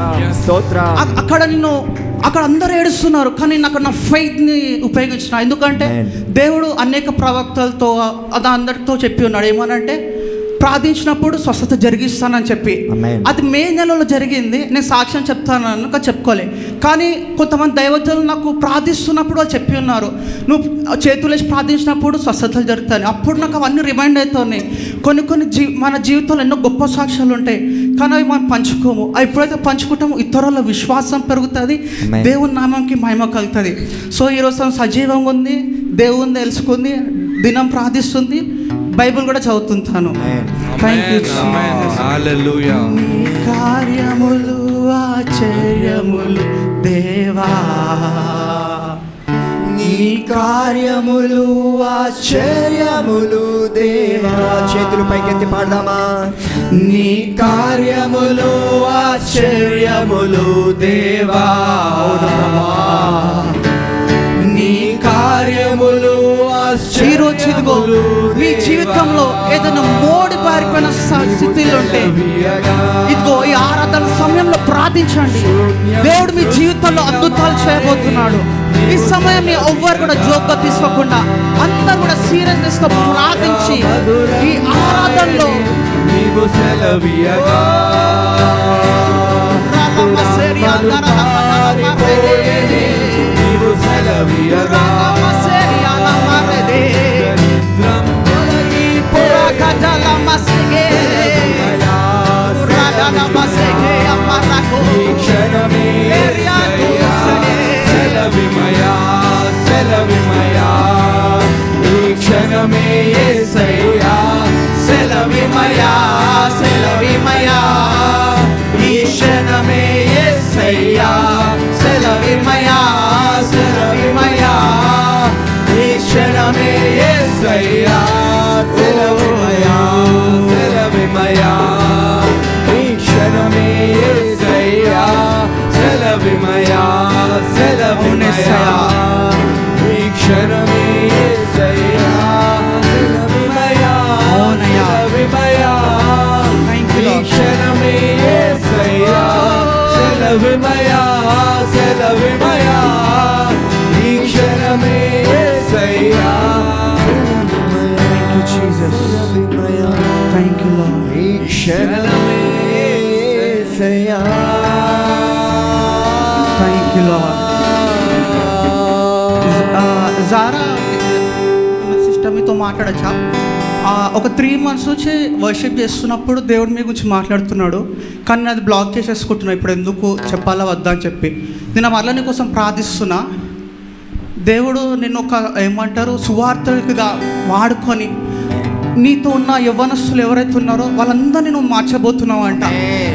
అక్కడ అందరూ ఏడుస్తున్నారు, కానీ నాకు నా ఫెయిత్ని ఉపయోగించిన. ఎందుకంటే దేవుడు అనేక ప్రవక్తలతో అది అందరితో చెప్పి ఉన్నాడు, ఏమనంటే ప్రార్థించినప్పుడు స్వస్థత జరిగిస్తానని చెప్పి. అది మే నెలలో జరిగింది. నేను సాక్ష్యం చెప్తాను అనుక చెప్పుకోలే, కానీ కొంతమంది దైవజనులు నాకు ప్రార్థిస్తున్నప్పుడు వాళ్ళు చెప్పి ఉన్నారు, నువ్వు చేతులేసి ప్రార్థించినప్పుడు స్వస్థతలు జరుగుతాయి. అప్పుడు నాకు అవన్నీ రిమైండ్ అవుతున్నాయి. కొన్ని మన జీవితంలో ఎన్నో గొప్ప సాక్ష్యాలు ఉంటాయి, కానీ అవి మనం పంచుకోము. అవి ఎప్పుడైతే పంచుకుంటామో ఇతరుల విశ్వాసం పెరుగుతుంది, దేవుని నామంకి మహిమ కలుగుతుంది. సో ఈరోజు తను సజీవంగా ఉంది, దేవుని తెలుసుకుంది, దినం ప్రార్థిస్తుంది, బైబిల్ కూడా చదువుతుంటాను. Thank you. కార్యములు ఆశ్చర్యములు దేవా, నీ కార్యములు ఆశ్చర్యములు దేవా. చేతులు పైకెత్తి పాడదామా? నీ కార్యములు ఆశ్చర్యములు దేవా, నీ కార్యములు. ఈరోజు ఇదిగో మీ జీవితంలో ఏదైనా మోడి పారిపోయిన స్థితిలో ఉంటే ఇదిగో ఈ ఆరాధన సమయంలో ప్రార్థించండి. దేవుడు మీ జీవితంలో అద్భుతాలు చేయబోతున్నాడు. ఈ సమయం ఎవ్వరు కూడా జోక్గా తీసుకోకుండా అందరూ కూడా సీరియస్నెస్ తో ప్రార్థించి ఈ ఆరాధనలో Say యేసయ్యా సెలవిమయా సెలవిమయా ఈ క్షణమే యేసయ్యా సెలవిమయా అవునయ్యా. సెలవిమయా Thank you, ఈ Lord. క్షణమే యేసయ్యా సెలవిమయా సెలవిమయా ఈ క్షణమే యేసయ్యా Thank you, Jesus. Thank you, Lord. ఈ క్షణమే యేసయ్యా. Thank you, Lord. Zara sister మీతో మాట్లాడచ్చా? ఒక 3 months నుంచి వర్షిప్ చేస్తున్నప్పుడు దేవుడు మీ గురించి మాట్లాడుతున్నాడు, కానీ అది బ్లాక్ చేసేసుకుంటున్నా. ఇప్పుడు ఎందుకు చెప్పాలా వద్దా అని చెప్పి నేను మరలా నీ కోసం ప్రార్థిస్తున్నా. దేవుడు నిన్ను ఒక ఏమంటారు సువార్తగా వాడుకొని నీతో ఉన్న యవ్వనస్తులు ఎవరైతే ఉన్నారో వాళ్ళందరినీ నువ్వు మార్చబోతున్నావు అంట.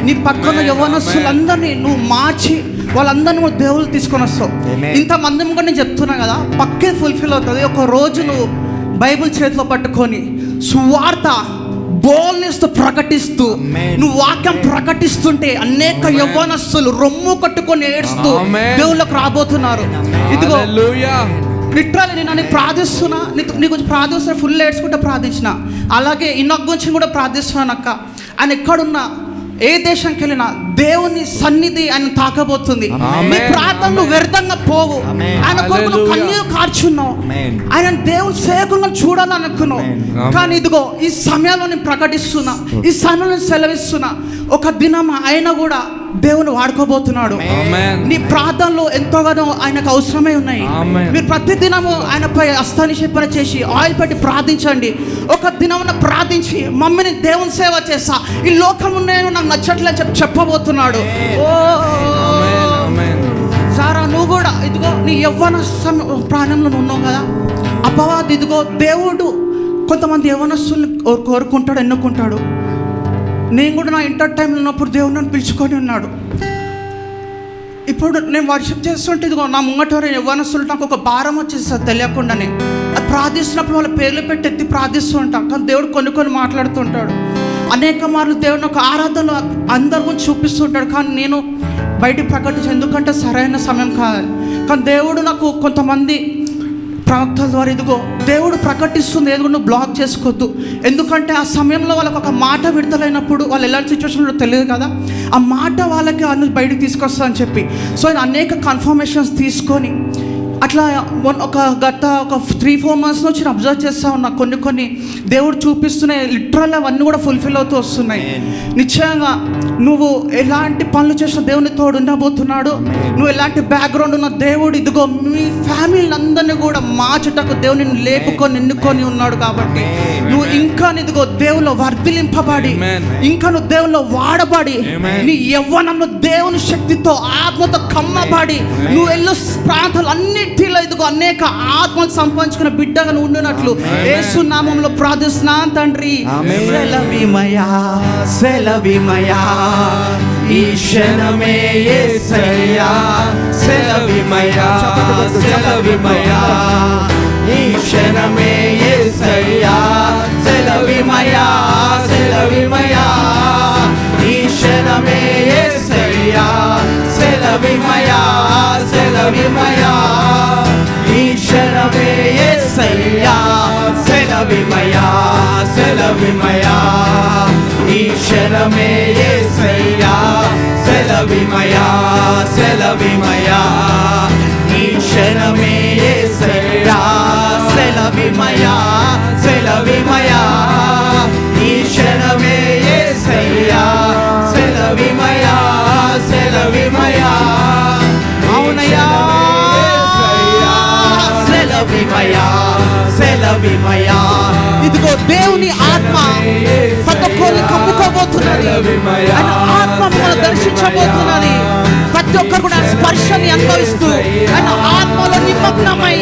నీ పక్కన యవ్వనస్తులందరినీ నువ్వు మార్చి వాళ్ళందరినీ నువ్వు దేవుళ్ళు తీసుకొని వస్తావు. ఇంతమంది కూడా నేను చెప్తున్నా కదా, పక్కే ఫుల్ఫిల్ అవుతుంది. ఒక రోజు నువ్వు బైబిల్ చేతిలో పట్టుకొని సువార్త బోల్నెస్ తో ప్రకటిస్తూ నువ్వు వాక్యం ప్రకటిస్తుంటే అనేక యవ్వనస్తులు రొమ్ము కట్టుకొని ఏడుస్తూ దేవుళ్ళకు రాబోతున్నారు. ఇదిగో లిటరల్లీ నేను నీకు ప్రార్థిస్తున్నా, నీ గురించి ప్రార్థిస్తున్నా, ఫుల్ ఏడ్చుకుంటే ప్రార్థించిన. అలాగే ఇన్నొక్క గురించి కూడా ప్రార్థిస్తున్నాను అక్క. ఆయన ఎక్కడున్నా ఏ దేశంకి వెళ్ళినా దేవుని సన్నిధి ఆయన తాకబోతుంది. నీ ప్రార్థనలు వ్యర్థంగా పోవు. ఆయన కొరకు నువ్వు కన్నీరు కార్చున్నావు, ఆయన దేవుని సేవకులను చూడాలనుకున్నావు. కానీ ఇదిగో ఈ సమయంలో నేను ప్రకటిస్తున్నా, ఈ సమయంలో సెలవిస్తున్నా, ఒక దినం ఆయన కూడా దేవుని వాడుకోబోతున్నాడు. నీ ప్రార్థనలు ఎంతోగానో ఆయనకు అవసరమై ఉన్నాయి. మీరు ప్రతి దినము ఆయనపై హస్తానిక్షేపణ చేసి ఆయిల్ పెట్టి ప్రార్థించండి. ఒక దినమున ప్రార్థించి మమ్మీని దేవుని సేవ చేస్తా, ఈ లోకం నేను నాకు నచ్చట్లే చెప్పబోతున్నాడు. సారా నువ్వు కూడా ఇదిగో నీ యవ్వన ప్రాణంలో నువ్వు ఉన్నావు కదా, అపవాది ఇదిగో దేవుడు కొంతమంది యవ్వనస్తుల్ని కోరుకుంటాడు, ఎన్నుకుంటాడు. నేను కూడా నా ఇంటర్ టైంలో ఉన్నప్పుడు దేవుడు నన్ను పిలుచుకొని ఉన్నాడు. ఇప్పుడు నేను వర్షిప్ చేస్తుంటే ఇదిగో నా ముంగట యవ్వనస్తులు నాకు ఒక భారం వచ్చేస్తుంది తెలియకుండానే. అది ప్రార్థిస్తున్నప్పుడు వాళ్ళ పేర్లు పెట్టి ఎత్తి ప్రార్థిస్తూ ఉంటాం, కానీ దేవుడు కొన్ని మాట్లాడుతుంటాడు. అనేక మార్లు దేవుడు నాకు ఆరాధనలు అందరి గురించి చూపిస్తుంటాడు, కానీ నేను బయటికి ప్రకటించి ఎందుకంటే సరైన సమయం కాదు. కానీ దేవుడు నాకు కొంతమంది ప్రవక్తల ద్వారా ఇదిగో దేవుడు ప్రకటిస్తుంది, ఏదో నువ్వు బ్లాక్ చేసుకోవద్దు. ఎందుకంటే ఆ సమయంలో వాళ్ళకి ఒక మాట విడుదలైనప్పుడు వాళ్ళు ఎలాంటి సిచ్యువేషన్లో తెలియదు కదా, ఆ మాట వాళ్ళకి అన్ని బయటకు తీసుకొస్తా అని చెప్పి. సో నేను అనేక కన్ఫర్మేషన్స్ తీసుకొని అట్లా గత 3-4 months నుంచి నేను అబ్జర్వ్ చేస్తూ ఉన్నా. కొన్ని దేవుడు చూపిస్తున్నాయి, లిటరల్ అవన్నీ కూడా ఫుల్ఫిల్ అవుతూ వస్తున్నాయి. నిశ్చయంగా నువ్వు ఎలాంటి పనులు చేసిన దేవుని తోడు ఉండబోతున్నాడు. నువ్వు ఎలాంటి బ్యాక్గ్రౌండ్ ఉన్న దేవుడు ఇదిగో మీ ఫ్యామిలీని అందరినీ కూడా మార్చుటకు దేవుని లేపుకొని ఎన్నుకొని ఉన్నాడు. కాబట్టి నువ్వు ఇంకా ఇదిగో దేవుల్లో వర్ధిలింపబడి, ఇంకా నువ్వు దేవుల్లో వాడబడి, నీ యవ్వనంలో దేవుని శక్తితో ఆత్మతో కమ్మబడి నువ్వు వెళ్ళు ప్రాంతాలు అన్నిటిలో ఇదిగో అనేక ఆత్మలు సంపాదించుకున్న బిడ్డగా నువ్వు ఉండినట్లు యేసు నామంలో ప్రార్థిస్తున్నాను తండ్రి. సెలవిమయా సెలవిమయా ఈ క్షణమే యేసయ్యా సెలవిమయా సెలవిమయా ఈ క్షణమే యేసయ్యా సెలవిమయా సెలవిమయా ఈ క్షణమే యేసయ్యా సెలవిమయా సెలవిమయా ఈ క్షణమే యేసయ్యా సెలవిమయా సెలవిమయా ఈ క్షణమే యేసయ్యా సెలవిమయా సెలవిమయా ఈ క్షణమే యేసయ్యా సెలవిమయా సెలవిమయా ఈ క్షణమే యేసయ్యా సెలవిమయా సెలవిమయా అవునయ్యా సెలవిమయా సెలవిమయా ఇదిగో దేవుని ఆత్మ ప్రతి కమ్ముకోబోతున్నది, ఆయన ఆత్మ మనం దర్శించబోతున్నది. ప్రతి ఒక్కరు కూడా స్పర్శని అనుభవిస్తూ ఆయన ఆత్మలో నిమగ్నమై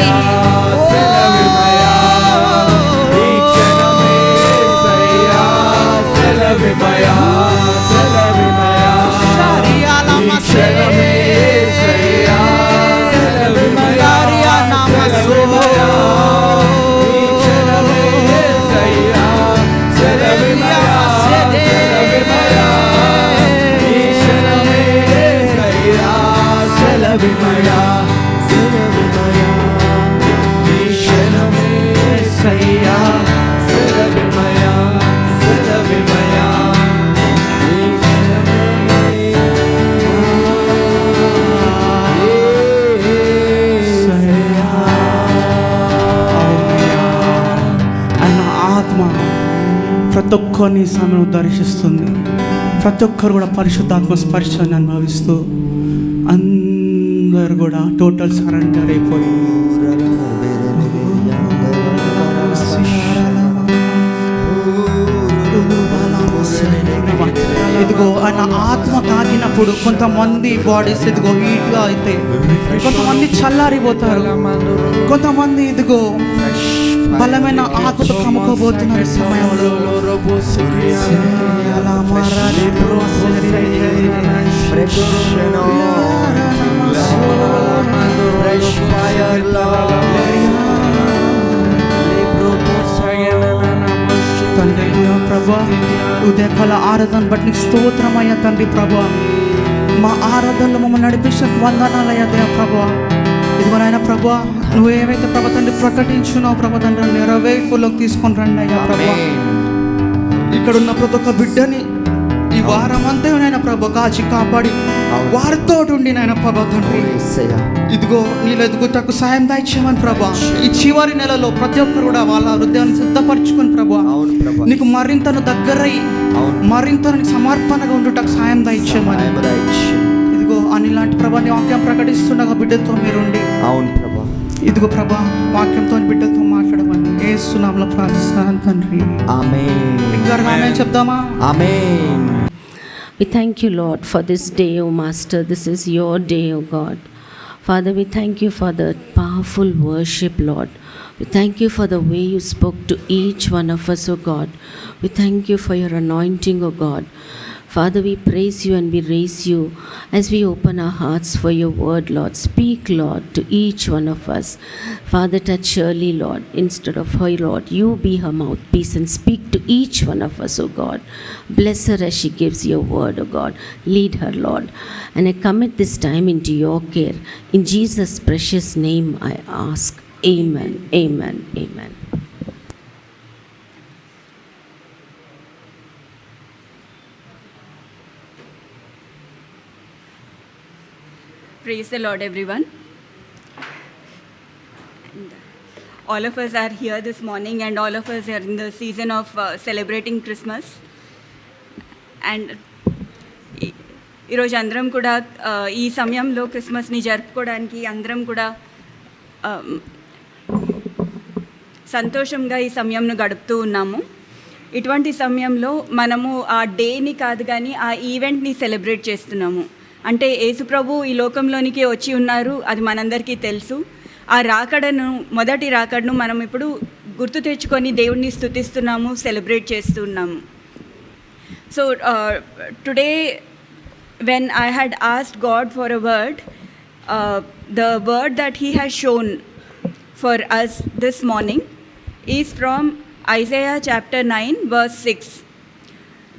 ఒక్కొక్కరిని ఈ సమయం దర్శిస్తుంది. ప్రతి ఒక్కరు కూడా పరిశుద్ధాత్మ స్పర్శని అనుభవిస్తూ అందరు కూడా టోటల్ సరెండర్ అయిపోయి ఇదిగో ఆయన ఆత్మ తాకినప్పుడు కొంతమంది బాడీస్ ఇదిగో హీట్గా అయితే, కొంతమంది చల్లారిపోతారు, కొంతమంది ఇదిగో బలమైన ఆత్మతో కమ్ముకోబోతున్నారు ఈ సమయంలో. తండ్రి ప్రభా, ఉదయకాల ఆరాధన బట్టి నీకు స్తోత్రమయ్యా తండ్రి ప్రభా. మా ఆరాధనలో మమ్మల్ని నడిపించిన వందనాలయ్యా దేవ ప్రభా. ఇదిగో నాయన ప్రభా, నువ్వు ఏవైతే ప్రభా తండ్రి ప్రకటించున్నావు ప్రభా తండ్రి నెరవేర్పులోకి తీసుకొని రండి అయ్యా ప్రభా. ఇక్కడ ఉన్న ప్రతి ఒక్క బిడ్డని ఈ వారం అంతా నాయన ప్రభా కాచి కాపాడి వారితో ఉండి నాయన ప్రభా తండ్రి ఇదిగో నీళ్ళు ఎదుగుటకు సాయం దాయిచ్చామని ప్రభా. ఈ చివరి నెలలో ప్రతి ఒక్కరు కూడా వాళ్ళ హృదయాన్ని సిద్ధపరచుకొని ప్రభా నీకు మరింతను దగ్గరై మరింత సమర్పణగా ఉండుటకు సాయం దాయిచ్చామని. ఇదిగో అని లాంటి ప్రభా నీ వాక్యం ప్రకటిస్తుండగా బిడ్డలతో మీరుండి. అవును ప్రభా. ఇదిగో ప్రభా వాక్యంతో బిడ్డలతో మాట్లాడమని యేసు నామములో ప్రార్థిస్తున్నాను తండ్రి. ఆమేన్. ఇంకా ఆమేన్ చెప్దామా? ఆమేన్. We thank you, Lord, for this day, O Master. This is your day, O God. Father, we thank you for the powerful worship, Lord. We thank you for the way you spoke to each one of us, O God. We thank you for your anointing, O God. Father, we praise you and we raise you as we open our hearts for your word, Lord. Speak, Lord, to each one of us. Father, touch Shirley, Lord. Instead of her, Lord, you be her mouthpiece and speak to each one of us, O God. Bless her as she gives your word, O God. Lead her, Lord. And I commit this time into your care. In Jesus' precious name I ask. Amen, amen, amen. Praise the Lord, everyone. And all of us are here this morning, and all of us are in the season of celebrating Christmas. And ఈరోజు అందరం కూడా ఈ సమయంలో క్రిస్మస్ని జరుపుకోవడానికి అందరం కూడా సంతోషంగా ఈ సమయంను గడుపుతూ ఉన్నాము. ఇటువంటి సమయంలో మనము ఆ డేని కాదు కానీ ఆ ఈవెంట్ని సెలబ్రేట్ చేస్తున్నాము. అంటే యేసుప్రభు ఈ లోకంలోనికి వచ్చి ఉన్నారు, అది మనందరికీ తెలుసు. ఆ మొదటి రాకడను మనం ఇప్పుడు గుర్తు తెచ్చుకొని దేవుడిని స్తుతిస్తున్నాము, సెలబ్రేట్ చేస్తున్నాము. So today when I had asked God for a word, the word that He has shown for us this morning is from Isaiah chapter 9 verse 6.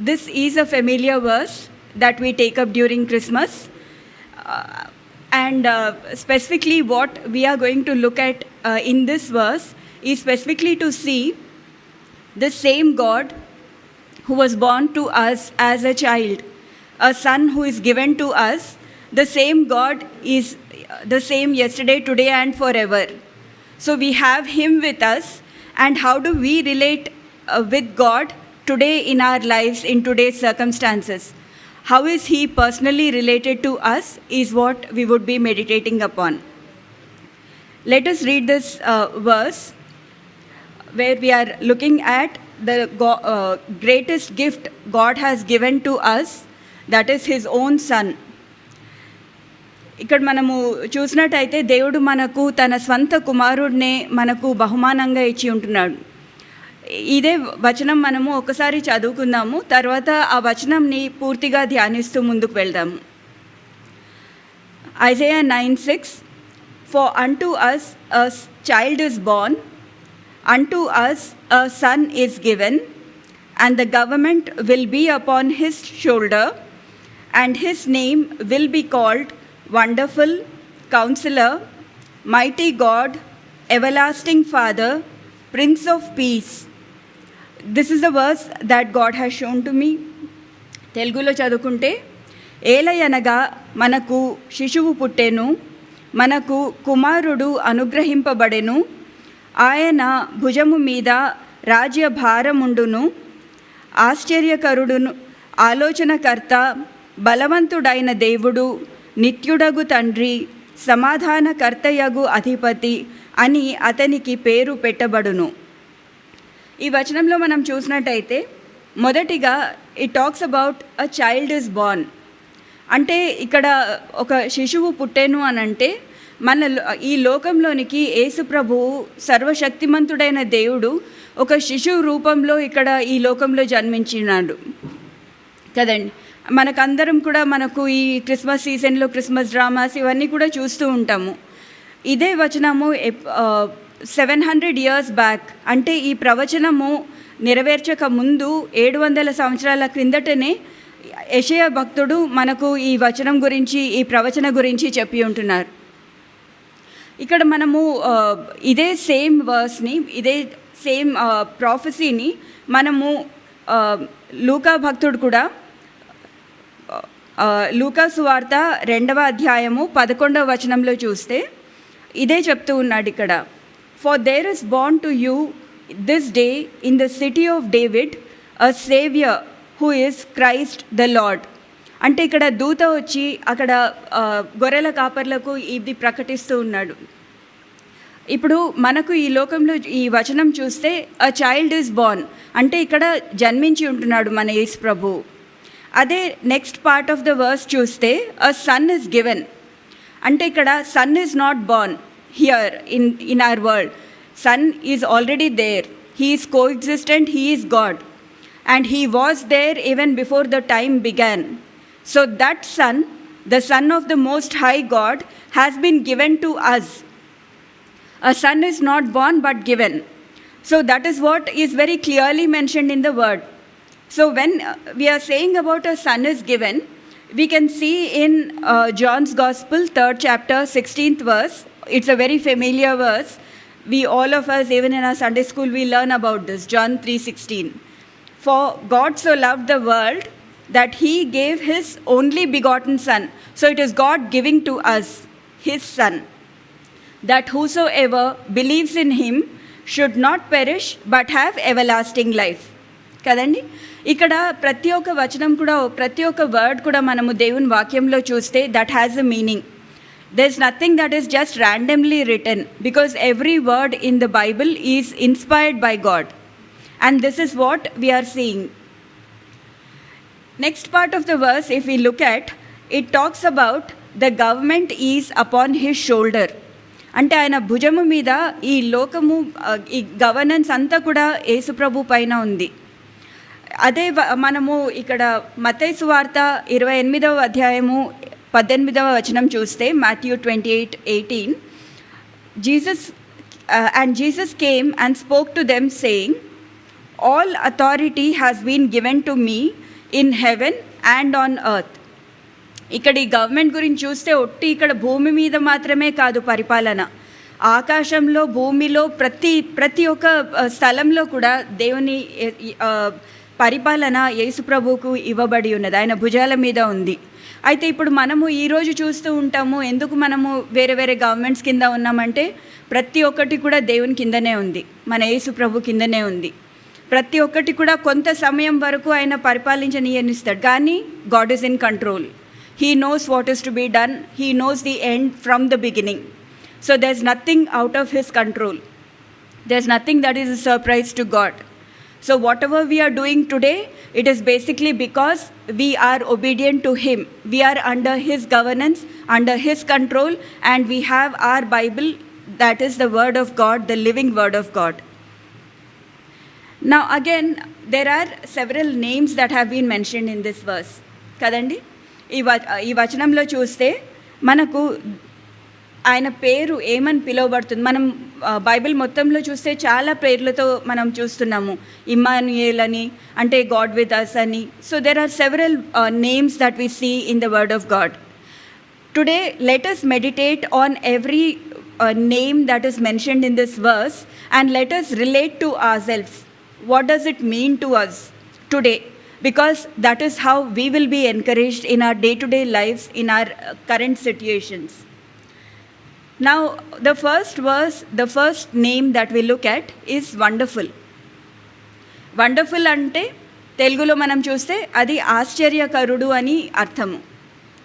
This is a familiar verse that we take up during Christmas, and specifically what we are going to look at in this verse is specifically to see the same God who was born to us as a child, a son who is given to us. The same God is the same yesterday, today and forever. So we have Him with us. And how do we relate with God today in our lives, in today's circumstances? How is He personally related to us is what we would be meditating upon. Let us read this verse where we are looking at the greatest gift God has given to us, that is His own Son. ఇక్కడ మనము చూసినట్టయితే దేవుడు మనకు తన స్వంత కుమారుడినే మనకు బహుమానంగా ఇచ్చి ఉంటున్నాడు. ఇదే వచనం మనము ఒకసారి చదువుకుందాము, తర్వాత ఆ వచనంని పూర్తిగా ధ్యానిస్తూ ముందుకు వెళ్దాము. Isaiah 9:6 For unto us a child is born, unto us a son is given, and the government will be upon his shoulder, and his name will be called Wonderful, Counselor, Mighty God, Everlasting Father, Prince of Peace. This is the verse that God has shown to me. తెలుగులో చదువుకుంటే, ఏలయనగా మనకు శిశువు పుట్టెను, మనకు కుమారుడు అనుగ్రహింపబడెను, ఆయన భుజము మీద రాజ్యభారముండును, ఆశ్చర్యకరుడును, ఆలోచనకర్త, బలవంతుడైన దేవుడు, నిత్యుడగు తండ్రి, సమాధానకర్తయగు అధిపతి అని అతనికి పేరు పెట్టబడును. ఈ వచనంలో మనం చూసినట్టయితే మొదటిగా it talks about a child is born. అంటే ఇక్కడ ఒక శిశువు పుట్టెను అని అంటే ఈ లోకంలోనికి యేసు ప్రభువు సర్వశక్తిమంతుడైన దేవుడు ఒక శిశువు రూపంలో ఇక్కడ ఈ లోకంలో జన్మించినాడు కదండి. మనకందరం కూడా మనకు ఈ క్రిస్మస్ సీజన్లో క్రిస్మస్ డ్రామాస్ ఇవన్నీ కూడా చూస్తూ ఉంటాము. ఇదే వచనము 700 years బ్యాక్, అంటే ఈ ప్రవచనము నెరవేర్చక ముందు 700 సంవత్సరాల క్రిందటనే యెషయా భక్తుడు మనకు ఈ వచనం గురించి, ఈ ప్రవచన గురించి చెప్పి ఉంటున్నారు. ఇక్కడ మనము ఇదే సేమ్ వర్స్ని, ఇదే సేమ్ ప్రాఫెసీని మనము లూకా భక్తుడు కూడా లూకా సువార్త 2వ అధ్యాయము 11వ వచనంలో చూస్తే ఇదే చెప్తూ ఉన్నాడు ఇక్కడ. For their is Born to you this day in the city of David a saviour who is Christ the lord. అంటే ఇక్కడ దూత వచ్చి అక్కడ గొర్రెల కాపర్లకు ఇది ప్రకటిస్తూ ఉన్నాడు. ఇప్పుడు మనకు ఈ లోకంలో ఈ వచనం చూస్తే అ చైల్డ్ ఈజ్ బోర్న్, అంటే ఇక్కడ జన్మించి ఉంటున్నాడు మన యేసు ప్రభు. అదే next part of the verse చూస్తే అ సన్ ఇస్ గివెన్, అంటే ఇక్కడ son is not born here in our world. Son is already there, he is coexistent, he is God, and he was there even before the time began. So that son, the son of the most high God, has been given to us. A son is not born but given. So that is what is very clearly mentioned in the word. So when we are saying about a son is given, we can see in John's Gospel 3rd chapter 16th verse. It's a very familiar verse. We all of us, even in our Sunday school, we learn about this, John 3:16. For God so loved the world that he gave his only begotten son. So it is God giving to us his son, that whosoever believes in him should not perish but have everlasting life. కదండి, ఇక్కడ ప్రతి ఒక్క వచనం కూడా, ప్రతి ఒక్క word కూడా మనము దేవుని వాక్యంలో చూస్తే that has a meaning. There is nothing that is just randomly written, because every word in the Bible is inspired by God. And this is what we are seeing. Next part of the verse, if we look at, it talks about the government is upon his shoulder. అంటే ఆయన భుజము మీద ఈ లోకము, e governance అంతా కూడా యేసు ప్రభు పైన ఉంది. అదే మనము ఇక్కడ మత్తయి సువార్త 28వ అధ్యాయము 18వ వచనం చూస్తే, Matthew 28:18, Jesus came and spoke to them saying, all authority has been given to me in heaven and on earth. ఇక్కడ ఈ గవర్నమెంట్ గురించి చూస్తే ఒట్టి ఇక్కడ భూమి మీద మాత్రమే కాదు పరిపాలన, ఆకాశంలో, భూమిలో, ప్రతి ఒక్క స్థలంలో కూడా దేవుని పరిపాలన యేసు ప్రభువుకు ఇవ్వబడి ఉన్నది, ఆయన భుజాల మీద ఉంది. అయితే ఇప్పుడు మనము ఈరోజు చూస్తూ ఉంటాము, ఎందుకు మనము వేరే వేరే గవర్నమెంట్స్ కింద ఉన్నామంటే ప్రతి ఒక్కటి కూడా దేవుని కిందనే ఉంది, మన యేసు ప్రభు కిందనే ఉంది. ప్రతి ఒక్కటి కూడా కొంత సమయం వరకు ఆయన పరిపాలించనియనిస్తాడు, కానీ God is in control. He knows what is to be done, he knows the end from the beginning. So there is nothing out of his control, there is nothing that is a surprise to God. So whatever we are doing today, it is basically because we are obedient to him. We are under his governance, under his control, and we have our Bible, that is the word of God, the living word of God. Now again, there are several names that have been mentioned in this verse. కదండి, ఈ వచనంలో చూస్తే మనకు ఆయన పేరు ఏమని పిలువబడుతుంది. మనం బైబిల్ మొత్తంలో చూస్తే చాలా పేర్లతో మనం చూస్తున్నాము. ఇమ్మానుయేల్ అని, అంటే గాడ్ విత్ అస్ అని. So there are several names that we see in the word of God. Today let us meditate on every name that is mentioned in this verse, and let us relate to ourselves. What does it mean to us today? Because that is how we will be encouraged in our day-to-day lives, in our current situations. Now, the first verse, the first name that we look at is wonderful. Wonderful ante తెలుగులో మనం చూస్తే అది ఆశ్చర్యకరుడు అని అర్థము,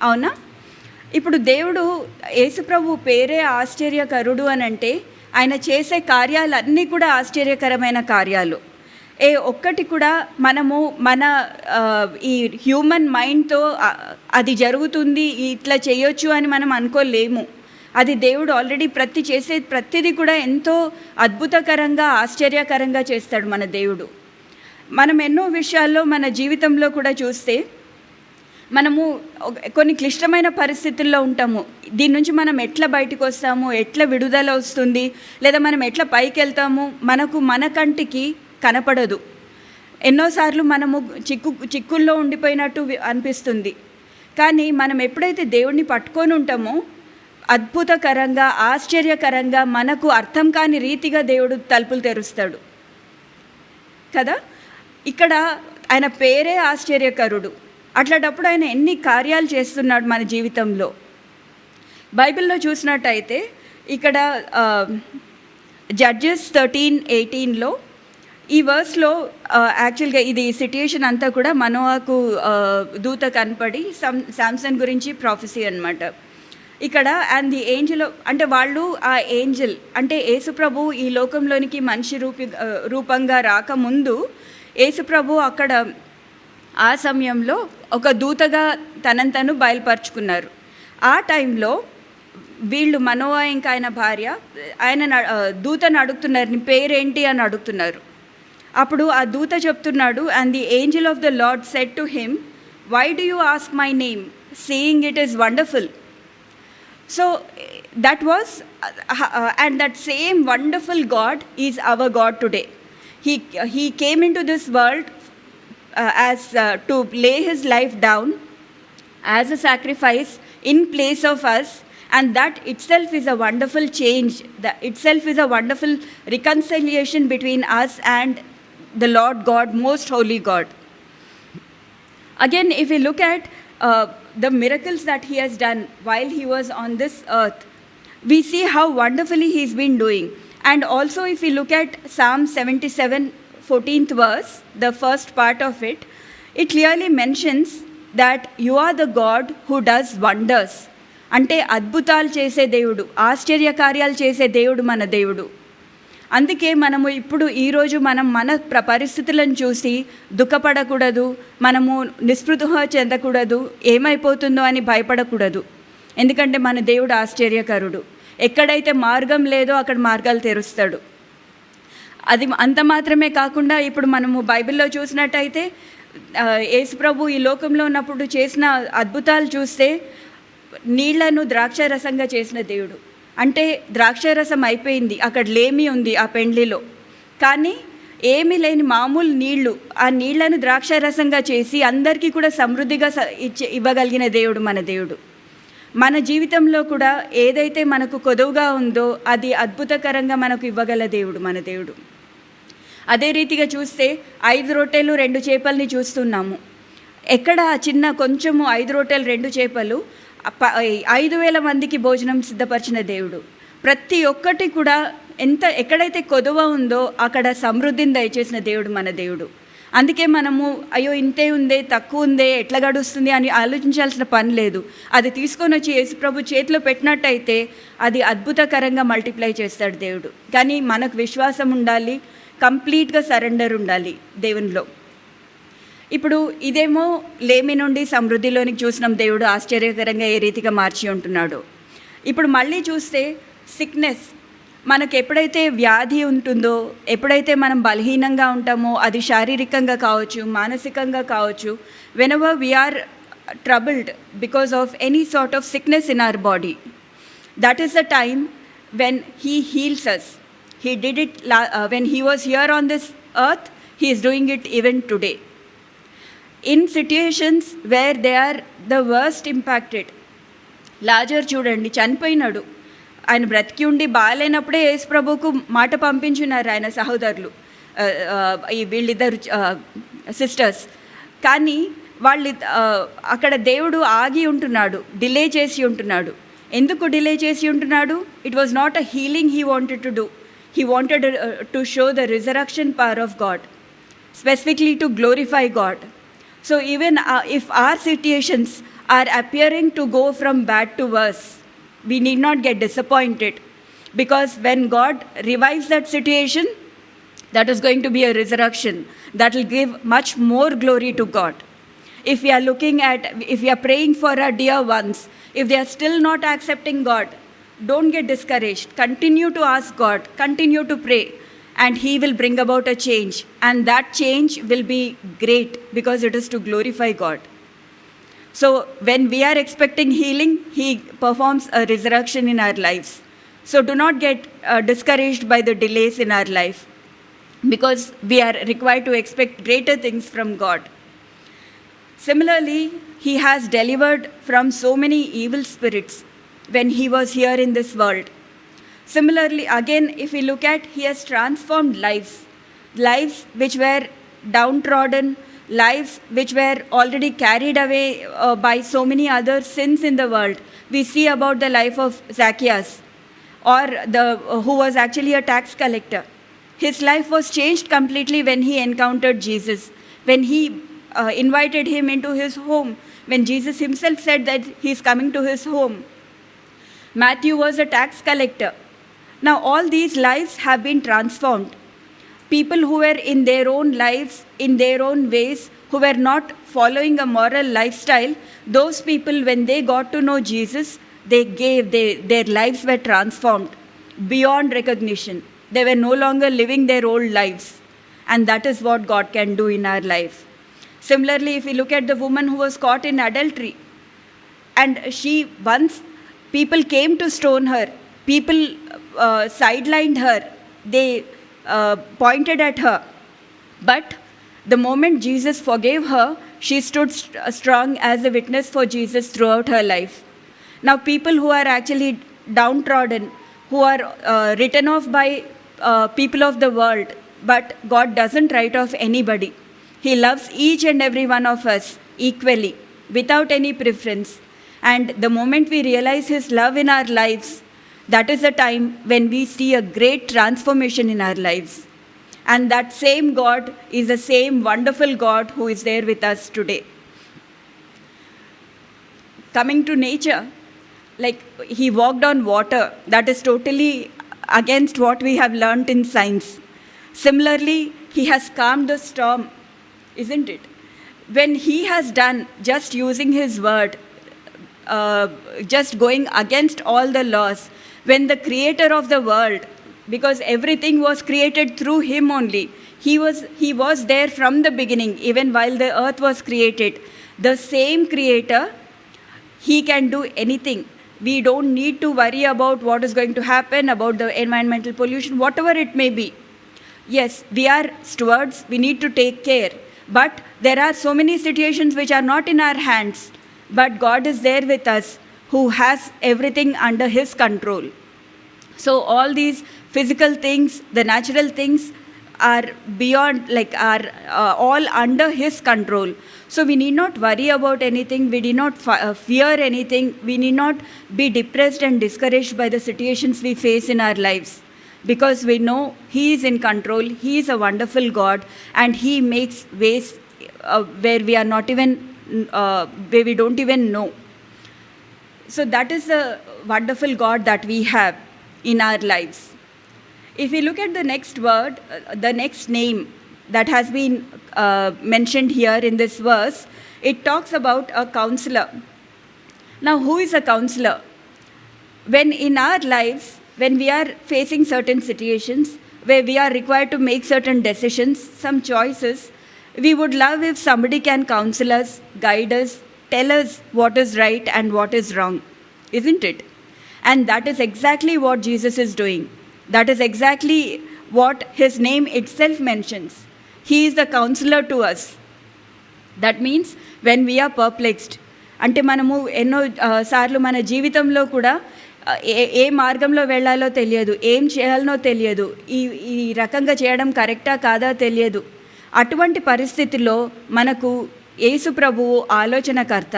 అవునా? ఇప్పుడు దేవుడు యేసుప్రభు పేరే ఆశ్చర్యకరుడు అని అంటే ఆయన చేసే కార్యాలన్నీ కూడా ఆశ్చర్యకరమైన కార్యాలు. ఒక్కటి కూడా మనము మన ఈ హ్యూమన్ మైండ్తో అది జరుగుతుంది, ఇట్లా చేయొచ్చు అని మనం అనుకోలేము. అది దేవుడు ఆల్రెడీ ప్రతిదీ కూడా ఎంతో అద్భుతకరంగా ఆశ్చర్యకరంగా చేస్తాడు మన దేవుడు. మనం ఎన్నో విషయాల్లో మన జీవితంలో కూడా చూస్తే మనము కొన్ని క్లిష్టమైన పరిస్థితుల్లో ఉంటాము. దీని నుంచి మనం ఎట్లా బయటకు వస్తాము, ఎట్లా విడుదల వస్తుంది, లేదా మనం ఎట్లా పైకి వెళ్తాము మనకు మన కంటికి కనపడదు. ఎన్నోసార్లు మనము చిక్కుల్లో ఉండిపోయినట్టు అనిపిస్తుంది. కానీ మనం ఎప్పుడైతే దేవుడిని పట్టుకొని ఉంటామో అద్భుతకరంగా ఆశ్చర్యకరంగా మనకు అర్థం కాని రీతిగా దేవుడు తలుపులు తెరుస్తాడు కదా. ఇక్కడ ఆయన పేరే ఆశ్చర్యకరుడు. అట్లాంటప్పుడు ఆయన ఎన్ని కార్యాలు చేస్తున్నాడు మన జీవితంలో. బైబిల్లో చూసినట్టయితే ఇక్కడ జడ్జెస్ 13:18లో ఈ వర్స్లో యాక్చువల్గా ఇది సిట్యుయేషన్ అంతా కూడా మనోవాకు దూత కనపడి శాంసన్ గురించి ప్రాఫెసీ అనమాట. ఇక్కడ అండ్ ది ఏంజల్ అంటే వాళ్ళు ఆ ఏంజల్ అంటే యేసుప్రభు ఈ లోకంలోనికి మనిషి రూపంగా రాకముందు యేసుప్రభు అక్కడ ఆ సమయంలో ఒక దూతగా తను బయలుపరుచుకున్నారు. ఆ టైంలో వీళ్ళు మనోవా ఇంకా ఆయన భార్య దూతను అడుగుతున్నారు, నీ పేరేంటి అని అడుగుతున్నారు. అప్పుడు ఆ దూత చెప్తున్నాడు, and the angel of the Lord said to him, why do you ask my name, seeing it is wonderful. So that was and that same wonderful God is our God today. He came into this world as to lay his life down as a sacrifice in place of us, and that itself is a wonderful change. That itself is a wonderful reconciliation between us and the Lord God, most holy God. Again, if we look at the miracles that he has done while he was on this earth, we see how wonderfully he's been doing. And also if we look at Psalm 77, 14th verse, the first part of it, it clearly mentions that you are the God who does wonders. అంటే అద్భుతాలు చేసే దేవుడు, ఆశ్చర్య కార్యాలు చేసే దేవుడు మన దేవుడు. అందుకే మనము ఇప్పుడు ఈరోజు మనం మన పరిస్థితులను చూసి దుఃఖపడకూడదు, మనము నిస్పృహ చెందకూడదు, ఏమైపోతుందో అని భయపడకూడదు. ఎందుకంటే మన దేవుడు ఆశ్చర్యకరుడు. ఎక్కడైతే మార్గం లేదో అక్కడ మార్గాలు తెరుస్తాడు. అది అంత మాత్రమే కాకుండా ఇప్పుడు మనము బైబిల్లో చూసినట్టయితే యేసుప్రభు ఈ లోకంలో ఉన్నప్పుడు చేసిన అద్భుతాలు చూస్తే నీళ్లను ద్రాక్షారసంగా చేసిన దేవుడు. అంటే ద్రాక్షారసం అయిపోయింది, అక్కడ లేమి ఉంది ఆ పెండ్లిలో, కానీ ఏమీ లేని మామూలు నీళ్లు, ఆ నీళ్లను ద్రాక్షారసంగా చేసి అందరికీ కూడా సమృద్ధిగా ఇవ్వగలిగిన దేవుడు మన దేవుడు. మన జీవితంలో కూడా ఏదైతే మనకు కొదువుగా ఉందో అది అద్భుతకరంగా మనకు ఇవ్వగల దేవుడు మన దేవుడు. అదే రీతిగా చూస్తే 5 రొట్టెలు 2 చేపల్ని చూస్తున్నాము. ఎక్కడ చిన్న కొంచెము 5 రొట్టెలు 2 చేపలు 5,000 మందికి భోజనం సిద్ధపరిచిన దేవుడు. ప్రతి ఒక్కటి కూడా ఎక్కడైతే కొదువ ఉందో అక్కడ సమృద్ధిని దయచేసిన దేవుడు మన దేవుడు. అందుకే మనము అయ్యో ఇంతే ఉందే, తక్కువ ఉందే, ఎట్లా గడుస్తుంది అని ఆలోచించాల్సిన పని లేదు. అది తీసుకొని వచ్చి యేసుప్రభు చేతిలో పెట్టినట్టయితే అది అద్భుతకరంగా మల్టిప్లై చేస్తాడు దేవుడు. కానీ మనకు విశ్వాసం ఉండాలి, కంప్లీట్గా సరెండర్ ఉండాలి దేవునిలో. ఇప్పుడు ఇదేమో లేమి నుండి సమృద్ధిలోనికి చూసినాం దేవుడు ఆశ్చర్యకరంగా ఏ రీతిగా మార్చి ఉంటున్నాడు. ఇప్పుడు మళ్ళీ చూస్తే సిక్నెస్, మనకు ఎప్పుడైతే వ్యాధి ఉంటుందో, ఎప్పుడైతే మనం బలహీనంగా ఉంటామో, అది శారీరకంగా కావచ్చు, మానసికంగా కావచ్చు, whenever we are troubled because of any sort of sickness in our body, that is the time when he heals us. He did it when he was here on this earth, he is doing it even today. In situations where they are the worst impacted, Lazar చూడండి చనిపోయినాడు, ఆయన బ్రతికి ఉండి బాగాలేనప్పుడే యేసు ప్రభువుకు మాట పంపించున్నారు ఆయన సహోదరులు, వీళ్ళిద్దరు సిస్టర్స్. కానీ వాళ్ళు అక్కడ దేవుడు ఆగి ఉంటున్నాడు, డిలే చేసి ఉంటున్నాడు. ఎందుకు డిలే చేసి ఉంటున్నాడు? It was not a healing he wanted to do, he wanted to show the resurrection power of God. specifically to glorify God. So even if our situations are appearing to go from bad to worse, we need not get disappointed, because when God revives that situation, that is going to be a resurrection that will give much more glory to God. If we are praying for our dear ones, if they are still not accepting God, don't get discouraged. Continue to ask God, continue to pray, and He will bring about a change. And that change will be great because it is to glorify God. So when we are expecting healing, He performs a resurrection in our lives. So do not get discouraged by the delays in our life, because we are required to expect greater things from God. Similarly, He has delivered from so many evil spirits when He was here in this world. Similarly, again, if we look at, He has transformed lives which were downtrodden, lives which were already carried away by so many other sins in the world. We see about the life of Zacchaeus, or who was actually a tax collector. His life was changed completely when he encountered Jesus, when he invited him into his home, when Jesus himself said that he is coming to his home. Matthew was a tax collector. Now all these lives have been transformed. People who were in their own lives, in their own ways, who were not following a moral lifestyle, those people, when they got to know Jesus, their lives were transformed beyond recognition. They were no longer living their old lives. And that is what God can do in our life. Similarly, if we look at the woman who was caught in adultery, and once people came to stone her, people sidelined her, they pointed at her. But the moment Jesus forgave her, she stood strong as a witness for Jesus throughout her life. Now people who are actually downtrodden, who are written off by people of the world, but God doesn't write off anybody. He loves each and every one of us equally, without any preference. And the moment we realize His love in our lives, that is the time when we see a great transformation in our lives. And that same God is the same wonderful God who is there with us today. Coming to nature, like He walked on water, that is totally against what we have learnt in science. Similarly, He has calmed the storm, isn't it? When He has done just using His word, just going against all the laws, when the creator of the world, because everything was created through Him only, He was there from the beginning, even while the earth was created. The same creator, He can do anything. We don't need to worry about what is going to happen, about the environmental pollution, whatever it may be. Yes, we are stewards, we need to take care. But there are so many situations which are not in our hands. But God is there with us, who has everything under His control. So all these physical things, the natural things are beyond, are all under His control. So we need not worry about anything. We need not fear anything. We need not be depressed and discouraged by the situations we face in our lives, because we know He is in control. He is a wonderful God, and He makes ways where we are not even, where we don't even know. So that is the wonderful God that we have in our lives. If we look at the next word, the next name that has been mentioned here in this verse, it talks about a counselor. Now, who is a counselor? When in our lives, when we are facing certain situations where we are required to make certain decisions, some choices, we would love if somebody can counsel us, guide us, tell us what is right and what is wrong, isn't it? And that is exactly what Jesus is doing. That is exactly what His name itself mentions. He is the counselor to us. That means when we are perplexed, అంటే మనము ఎన్నో సార్లు మన జీవితంలో కూడా ఏ మార్గంలో వెళ్ళాలో తెలియదు, ఏం చేయాలనో తెలియదు, ఈ రకంగా చేయడం కరెక్టా కాదా తెలియదు. అటువంటి పరిస్థితిలో మనకు యేసు ప్రభువు ఆలోచనకర్త.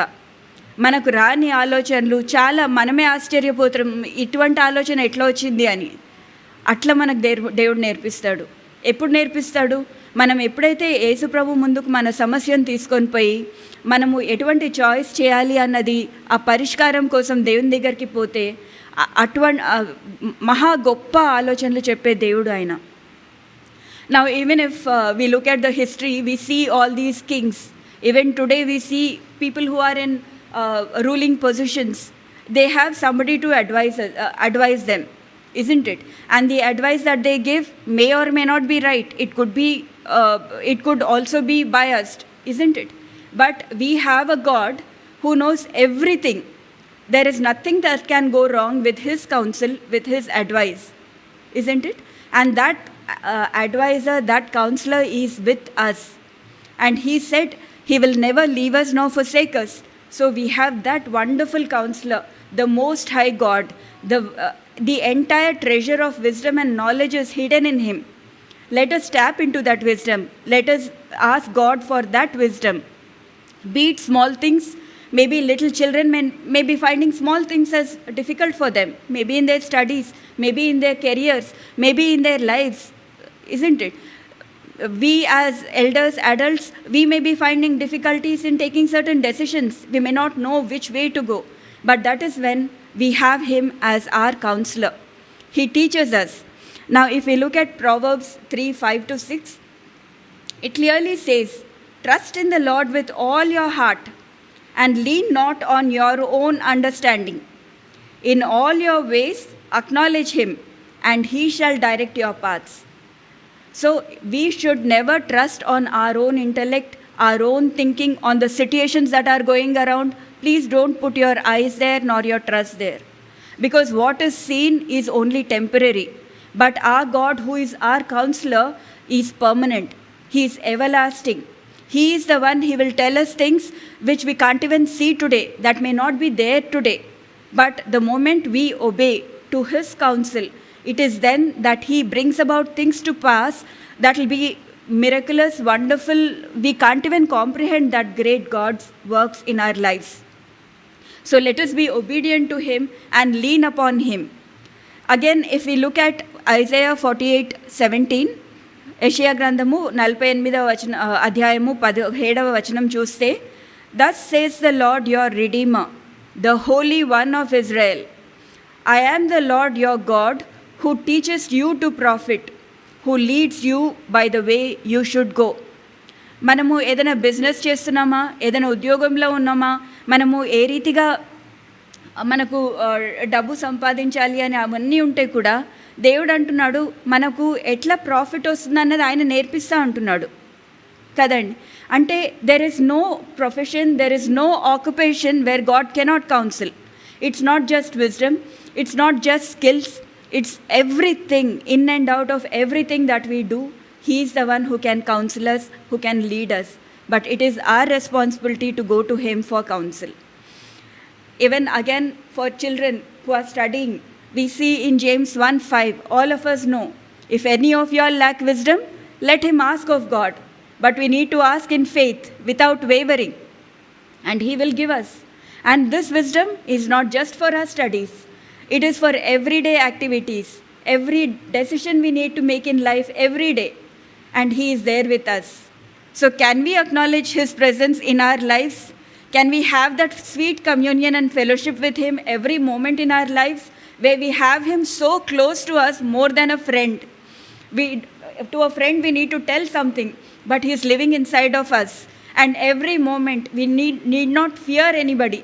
మనకు రాని ఆలోచనలు చాలా, మనమే ఆశ్చర్యపోతాం ఇటువంటి ఆలోచన ఎట్లా వచ్చింది అని. అట్లా మనకు దేవుడు నేర్పిస్తాడు. ఎప్పుడు నేర్పిస్తాడు? మనం ఎప్పుడైతే యేసుప్రభు ముందుకు మన సమస్యను తీసుకొని పోయి మనము ఎటువంటి చాయిస్ చేయాలి అన్నది ఆ పరిష్కారం కోసం దేవుని దగ్గరికి పోతే అటువంటి మహా గొప్ప ఆలోచనలు చెప్పే దేవుడు ఆయన. Now even if we look at the history, we see all these kings. Even today we see people who are in ruling positions. They have somebody to advise them, isn't it? And the advice that they give may or may not be right. It could also be biased, isn't it? But we have a God who knows everything. There is nothing that can go wrong with his counsel, with his advice, isn't it? And that advisor, that counselor is with us. And he said he will never leave us nor forsake us. So we have that wonderful counselor, the Most High God. The entire treasure of wisdom and knowledge is hidden in him. Let us tap into that wisdom. Let us ask God for that wisdom. Be it small things, maybe little children may be finding small things as difficult for them, maybe in their studies, maybe in their careers, maybe in their lives, isn't it? We as elders, adults, we may be finding difficulties in taking certain decisions. We may not know which way to go, but that is when we have him as our counselor. He teaches us. Now if we look at Proverbs 3:5-6, it clearly says, trust in the Lord with all your heart and lean not on your own understanding. In all your ways acknowledge him, and he shall direct your paths. So we should never trust on our own intellect, our own thinking, on the situations that are going around. Please don't put your eyes there nor your trust there, because what is seen is only temporary. But our God, who is our counselor, is permanent. He is everlasting. He is the one, he will tell us things which we can't even see today, that may not be there today. But the moment we obey to his counsel, it is then that he brings about things to pass that will be miraculous, wonderful. We can't even comprehend that great God's works in our lives. So let us be obedient to him and lean upon him. Again, if we look at Isaiah 48:17, యెషయా గ్రంథము 48 అధ్యాయము 17వ వచనం చూస్తే, thus says the Lord your Redeemer, the Holy One of Israel, I am the Lord your God, who teaches you to profit, who leads you by the way you should go. మనము ఏదైనా business చేస్తున్నామా, ఏదైనా ఉద్యోగంలో ఉన్నామా, మనము ఏ రీతిగా మనకు డబ్బు సంపాదించాలి అని అవన్నీ ఉంటే కూడా దేవుడు అంటున్నాడు మనకు ఎట్లా ప్రాఫిట్ వస్తుంది అన్నది ఆయన నేర్పిస్తూ అంటున్నాడు కదండి. అంటే there is no profession, there is no occupation where God cannot counsel. It's not just wisdom, it's not just skills, it's everything, in and out of everything that we do. He is the one who can counsel us, who can lead us. But it is our responsibility to go to him for counsel. Even again for children who are studying, we see in James 1:5, all of us know, if any of you all lack wisdom, let him ask of God. But we need to ask in faith, without wavering, and he will give us. And this wisdom is not just for our studies. It is for everyday activities, every decision we need to make in life every day. And he is there with us. So can we acknowledge his presence in our lives? Can we have that sweet communion and fellowship with him every moment in our lives, where we have him so close to us, more than a friend? To a friend we need to tell something, but he is living inside of us. And every moment we need not fear anybody.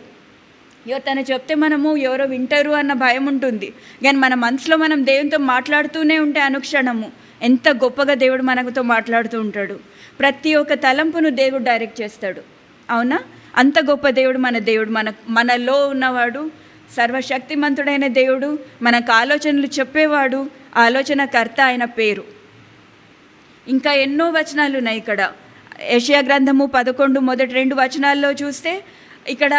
తను చెప్తే మనము ఎవరో వింటారు అన్న భయం ఉంటుంది, కానీ మన మనసులో మనం దేవునితో మాట్లాడుతూనే ఉంటే అనుక్షణము ఎంత గొప్పగా దేవుడు మనతో మాట్లాడుతూ ఉంటాడు. ప్రతి ఒక్క తలంపును దేవుడు డైరెక్ట్ చేస్తాడు. అవునా? అంత గొప్ప దేవుడు మన దేవుడు. మనలో ఉన్నవాడు, సర్వశక్తిమంతుడైన దేవుడు, మనకు ఆలోచనలు చెప్పేవాడు, ఆలోచనకర్త ఆయన పేరు. ఇంకా ఎన్నో వచనాలు ఉన్నాయి ఇక్కడ. యెషయా గ్రంథము 11 మొదటి 2 వచనాల్లో చూస్తే ఇక్కడ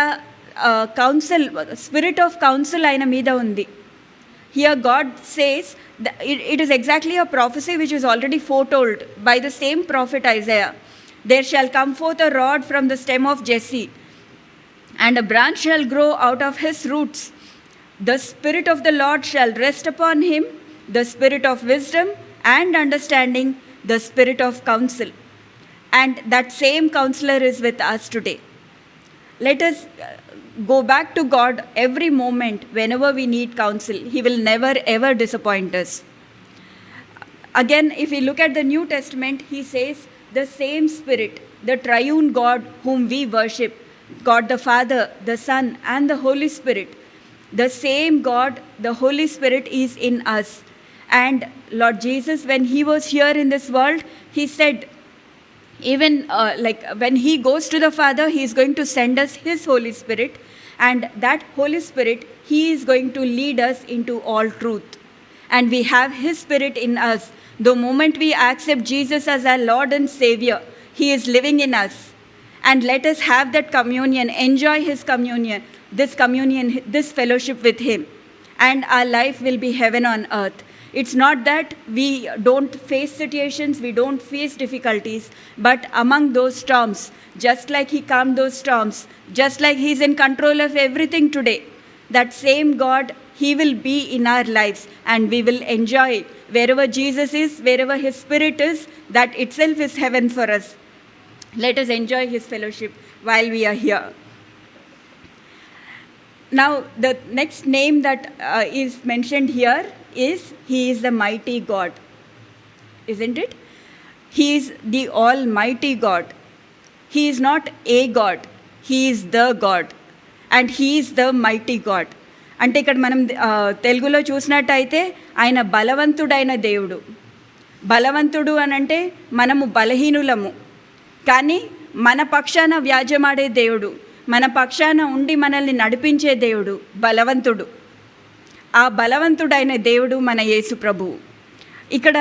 కౌన్సిల్, స్పిరిట్ ఆఫ్ కౌన్సిల్ ఆయన మీద ఉంది. Here God says that it is exactly a prophecy which is already foretold by the same prophet Isaiah. There shall come forth a rod from the stem of Jesse, and a branch shall grow out of his roots. The Spirit of the Lord shall rest upon him, the spirit of wisdom and understanding, the Spirit of counsel. And that same counselor is with us today. Let us go back to God every moment whenever we need counsel. He will never ever disappoint us. Again, if we look at the New Testament, he says the same Spirit, the triune God whom we worship, God the Father, the Son, and the Holy Spirit, the same God, the Holy Spirit is in us. And Lord Jesus, when he was here in this world, he said, even like when he goes to the Father, he is going to send us his Holy Spirit, and that Holy Spirit, he is going to lead us into all truth. And we have his Spirit in us. The moment we accept Jesus as our Lord and Savior, he is living in us. And let us have that communion, enjoy his communion, this fellowship with him. And our life will be heaven on earth. It's not that we don't face situations, we don't face difficulties, but among those storms, just like he calmed those storms, just like he's in control of everything today, that same God, he will be in our lives, and we will enjoy wherever Jesus is, wherever his Spirit is, that itself is heaven for us. Let us enjoy his fellowship while we are here. Now, the next name that is mentioned here is he is the mighty God. Isn't it? He is the almighty God. He is not a God. He is the God. And he is the mighty God. అంటే ఇక్కడ మనం తెలుగులో చూసినట్టయితే ఆయన బలవంతుడైన దేవుడు. బలవంతుడు అనంటే మనము బలహీనులము, కానీ మన పక్షాన వ్యాజ్యమాడే దేవుడు, మన పక్షాన ఉండి మనల్ని నడిపించే దేవుడు బలవంతుడు. ఆ బలవంతుడైన దేవుడు మన యేసు ప్రభువు. ఇక్కడ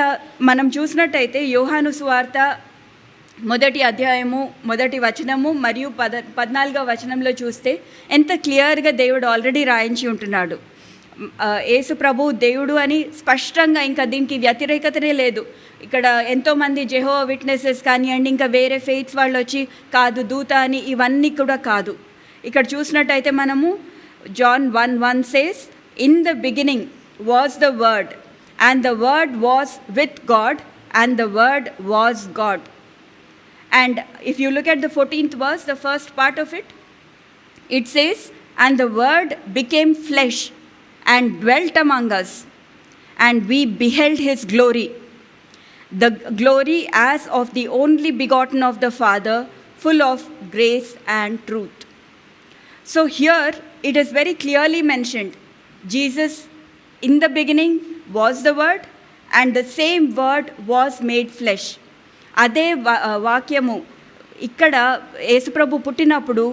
మనం చూసినట్టయితే యోహాను సువార్త 1వ అధ్యాయము 1వ వచనము మరియు 14వ వచనంలో చూస్తే ఎంత క్లియర్గా దేవుడు ఆల్రెడీ రాయించి ఉంటున్నాడు. యేసు ప్రభు దేవుడు అని స్పష్టంగా, ఇంకా దీనికి వ్యతిరేకతనే లేదు. ఇక్కడ ఎంతోమంది జెహోవా విట్నెసెస్ కానివ్వండి, ఇంకా వేరే ఫెయిత్స్ వాళ్ళు వచ్చి కాదు దూత అని, ఇవన్నీ కూడా కాదు. ఇక్కడ చూసినట్టయితే మనము John 1:1 says, "In the beginning was the Word, and the Word was with God, and the Word was God." And if you look at the 14th verse, the first part of it, it says, "And the Word became flesh and dwelt among us, and we beheld his glory, the glory as of the only begotten of the Father, full of grace and truth." So here it is very clearly mentioned, Jesus in the beginning was the Word, and the same Word was made flesh. అదే వాక్యము ఇక్కడ యేసుప్రభు పుట్టినప్పుడు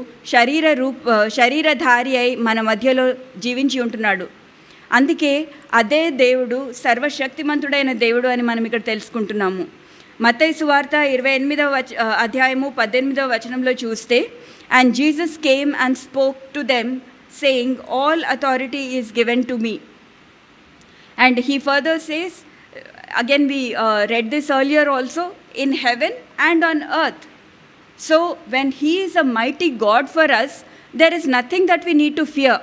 శరీరధారి అయి మన మధ్యలో జీవించి ఉంటున్నాడు. అందుకే అదే దేవుడు సర్వశక్తిమంతుడైన దేవుడు అని మనం ఇక్కడ తెలుసుకుంటున్నాము. మత్తయి సువార్త 28వ అధ్యాయము 18వ వచనంలో చూస్తే, "And Jesus came and spoke to them, saying, All authority is given to me." And he further says, again we read this earlier also, in heaven and on earth. So when he is a mighty God for us, there is nothing that we need to fear.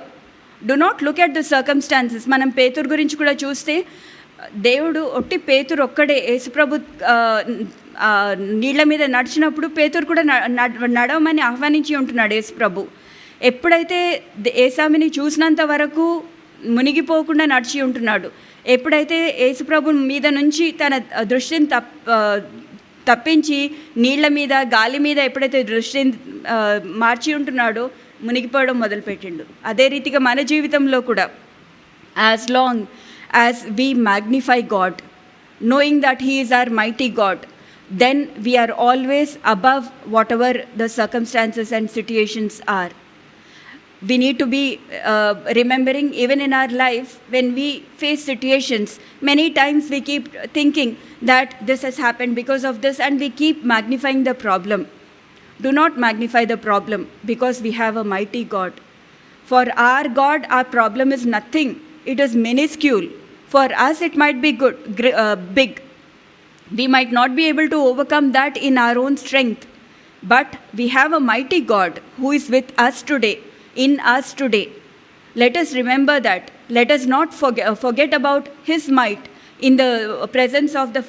Do not look at the circumstances. మనం పేతురు గురించి కూడా చూస్తే, దేవుడు ఒట్టి పేతురు ఒక్కడే, యేసుప్రభు నీళ్ళ మీద నడిచినప్పుడు పేతురు కూడా నడవమని ఆహ్వానించి ఉంటున్నాడు యేసుప్రభు. ఎప్పుడైతే ఏసామిని చూసినంత వరకు మునిగిపోకుండా నడిచి ఉంటున్నాడు, ఎప్పుడైతే యేసుప్రభు మీద నుంచి తన దృష్టిని తప్పించి నీళ్ళ మీద గాలి మీద ఎప్పుడైతే దృష్టిని మార్చి ఉంటున్నాడో మునిగిపోవడం మొదలుపెట్టిండు. అదే రీతిగా మన జీవితంలో కూడా, as long as we magnify God, knowing that he is our mighty God, then we are always above whatever the circumstances and situations are. We need to be remembering, even in our life, when we face situations, many times we keep thinking that this has happened because of this, and we keep magnifying the problem. Do not magnify the problem, because we have a mighty God. For our God, our problem is nothing. It is minuscule. For us, it might be big. We might not be able to overcome that in our own strength. But we have a mighty God who is with us today, in us today. Let us remember that. Let us not forget about his might, in the presence of the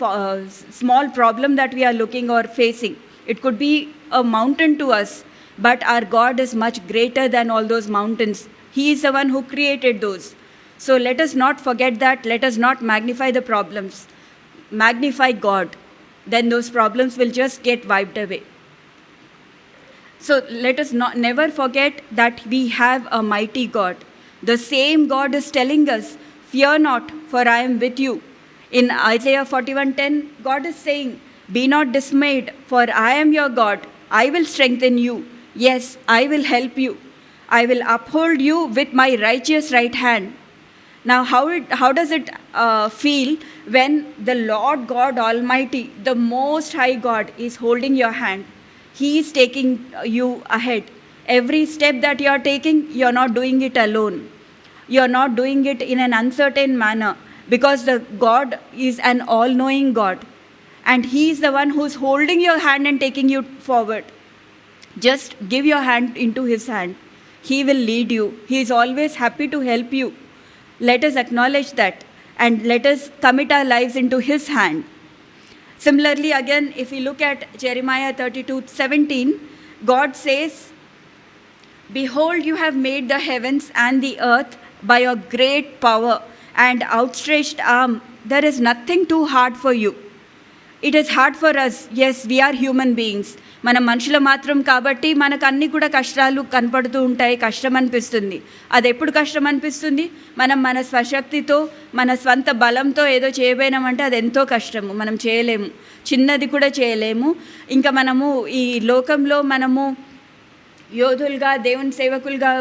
small problem that we are looking or facing. It could be a mountain to us, but our God is much greater than all those mountains. He is the one who created those. So let us not forget that. Let us not magnify the problems. Magnify God. Then those problems will just get wiped away. So let us never forget that we have a mighty God. The same God is telling us, fear not, for I am with you. In Isaiah 41:10, God is saying, be not dismayed, for I am your God. I will strengthen you. Yes, I will help you. I will uphold you with my righteous right hand. Now, how does it feel when the Lord God Almighty, the Most High God, is holding your hand? He is taking you ahead. Every step that you are taking, you are not doing it alone. You are not doing it in an uncertain manner, because the God is an all-knowing God. And He is the one who is holding your hand and taking you forward. Just give your hand into His hand. He will lead you. He is always happy to help you. Let us acknowledge that, and let us commit our lives into His hand. Similarly, again, if we look at Jeremiah 32:17, God says, behold, you have made the heavens and the earth by your great power and outstretched arm. There is nothing too hard for you. It is hard for us. Yes, we are human beings. మనం మనుషుల మాత్రం కాబట్టి మనకు అన్నీ కూడా కష్టాలు కనపడుతూ ఉంటాయి, కష్టం అనిపిస్తుంది. అది ఎప్పుడు కష్టం అనిపిస్తుంది? మనం మన స్వశక్తితో, మన స్వంత బలంతో ఏదో చేయబోయినామంటే అది ఎంతో కష్టము. మనం చేయలేము, చిన్నది కూడా చేయలేము. ఇంకా మనము ఈ లోకంలో మనము యోధులుగా, దేవుని సేవకులుగా,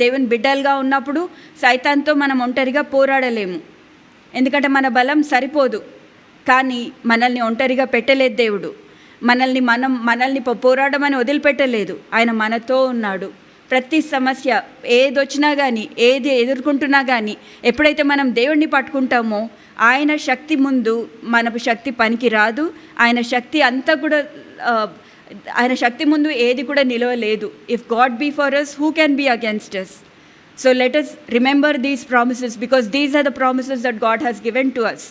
దేవుని బిడ్డలుగా ఉన్నప్పుడు సైతాన్తో మనం ఒంటరిగా పోరాడలేము, ఎందుకంటే మన బలం సరిపోదు. కానీ మనల్ని ఒంటరిగా పెట్టలేదు దేవుడు. మనల్ని పోరాడమని వదిలిపెట్టలేదు. ఆయన మనతో ఉన్నాడు. ప్రతి సమస్య ఏదొచ్చినా కానీ, ఏది ఎదుర్కొంటున్నా కానీ, ఎప్పుడైతే మనం దేవుడిని పట్టుకుంటామో ఆయన శక్తి ముందు మన శక్తి పనికి రాదు. ఆయన శక్తి అంతా కూడా ఆయన శక్తి ముందు ఏది కూడా నిలవలేదు. If God be for us, who can be against us? So let us remember these promises, because these are the promises that God has given to us.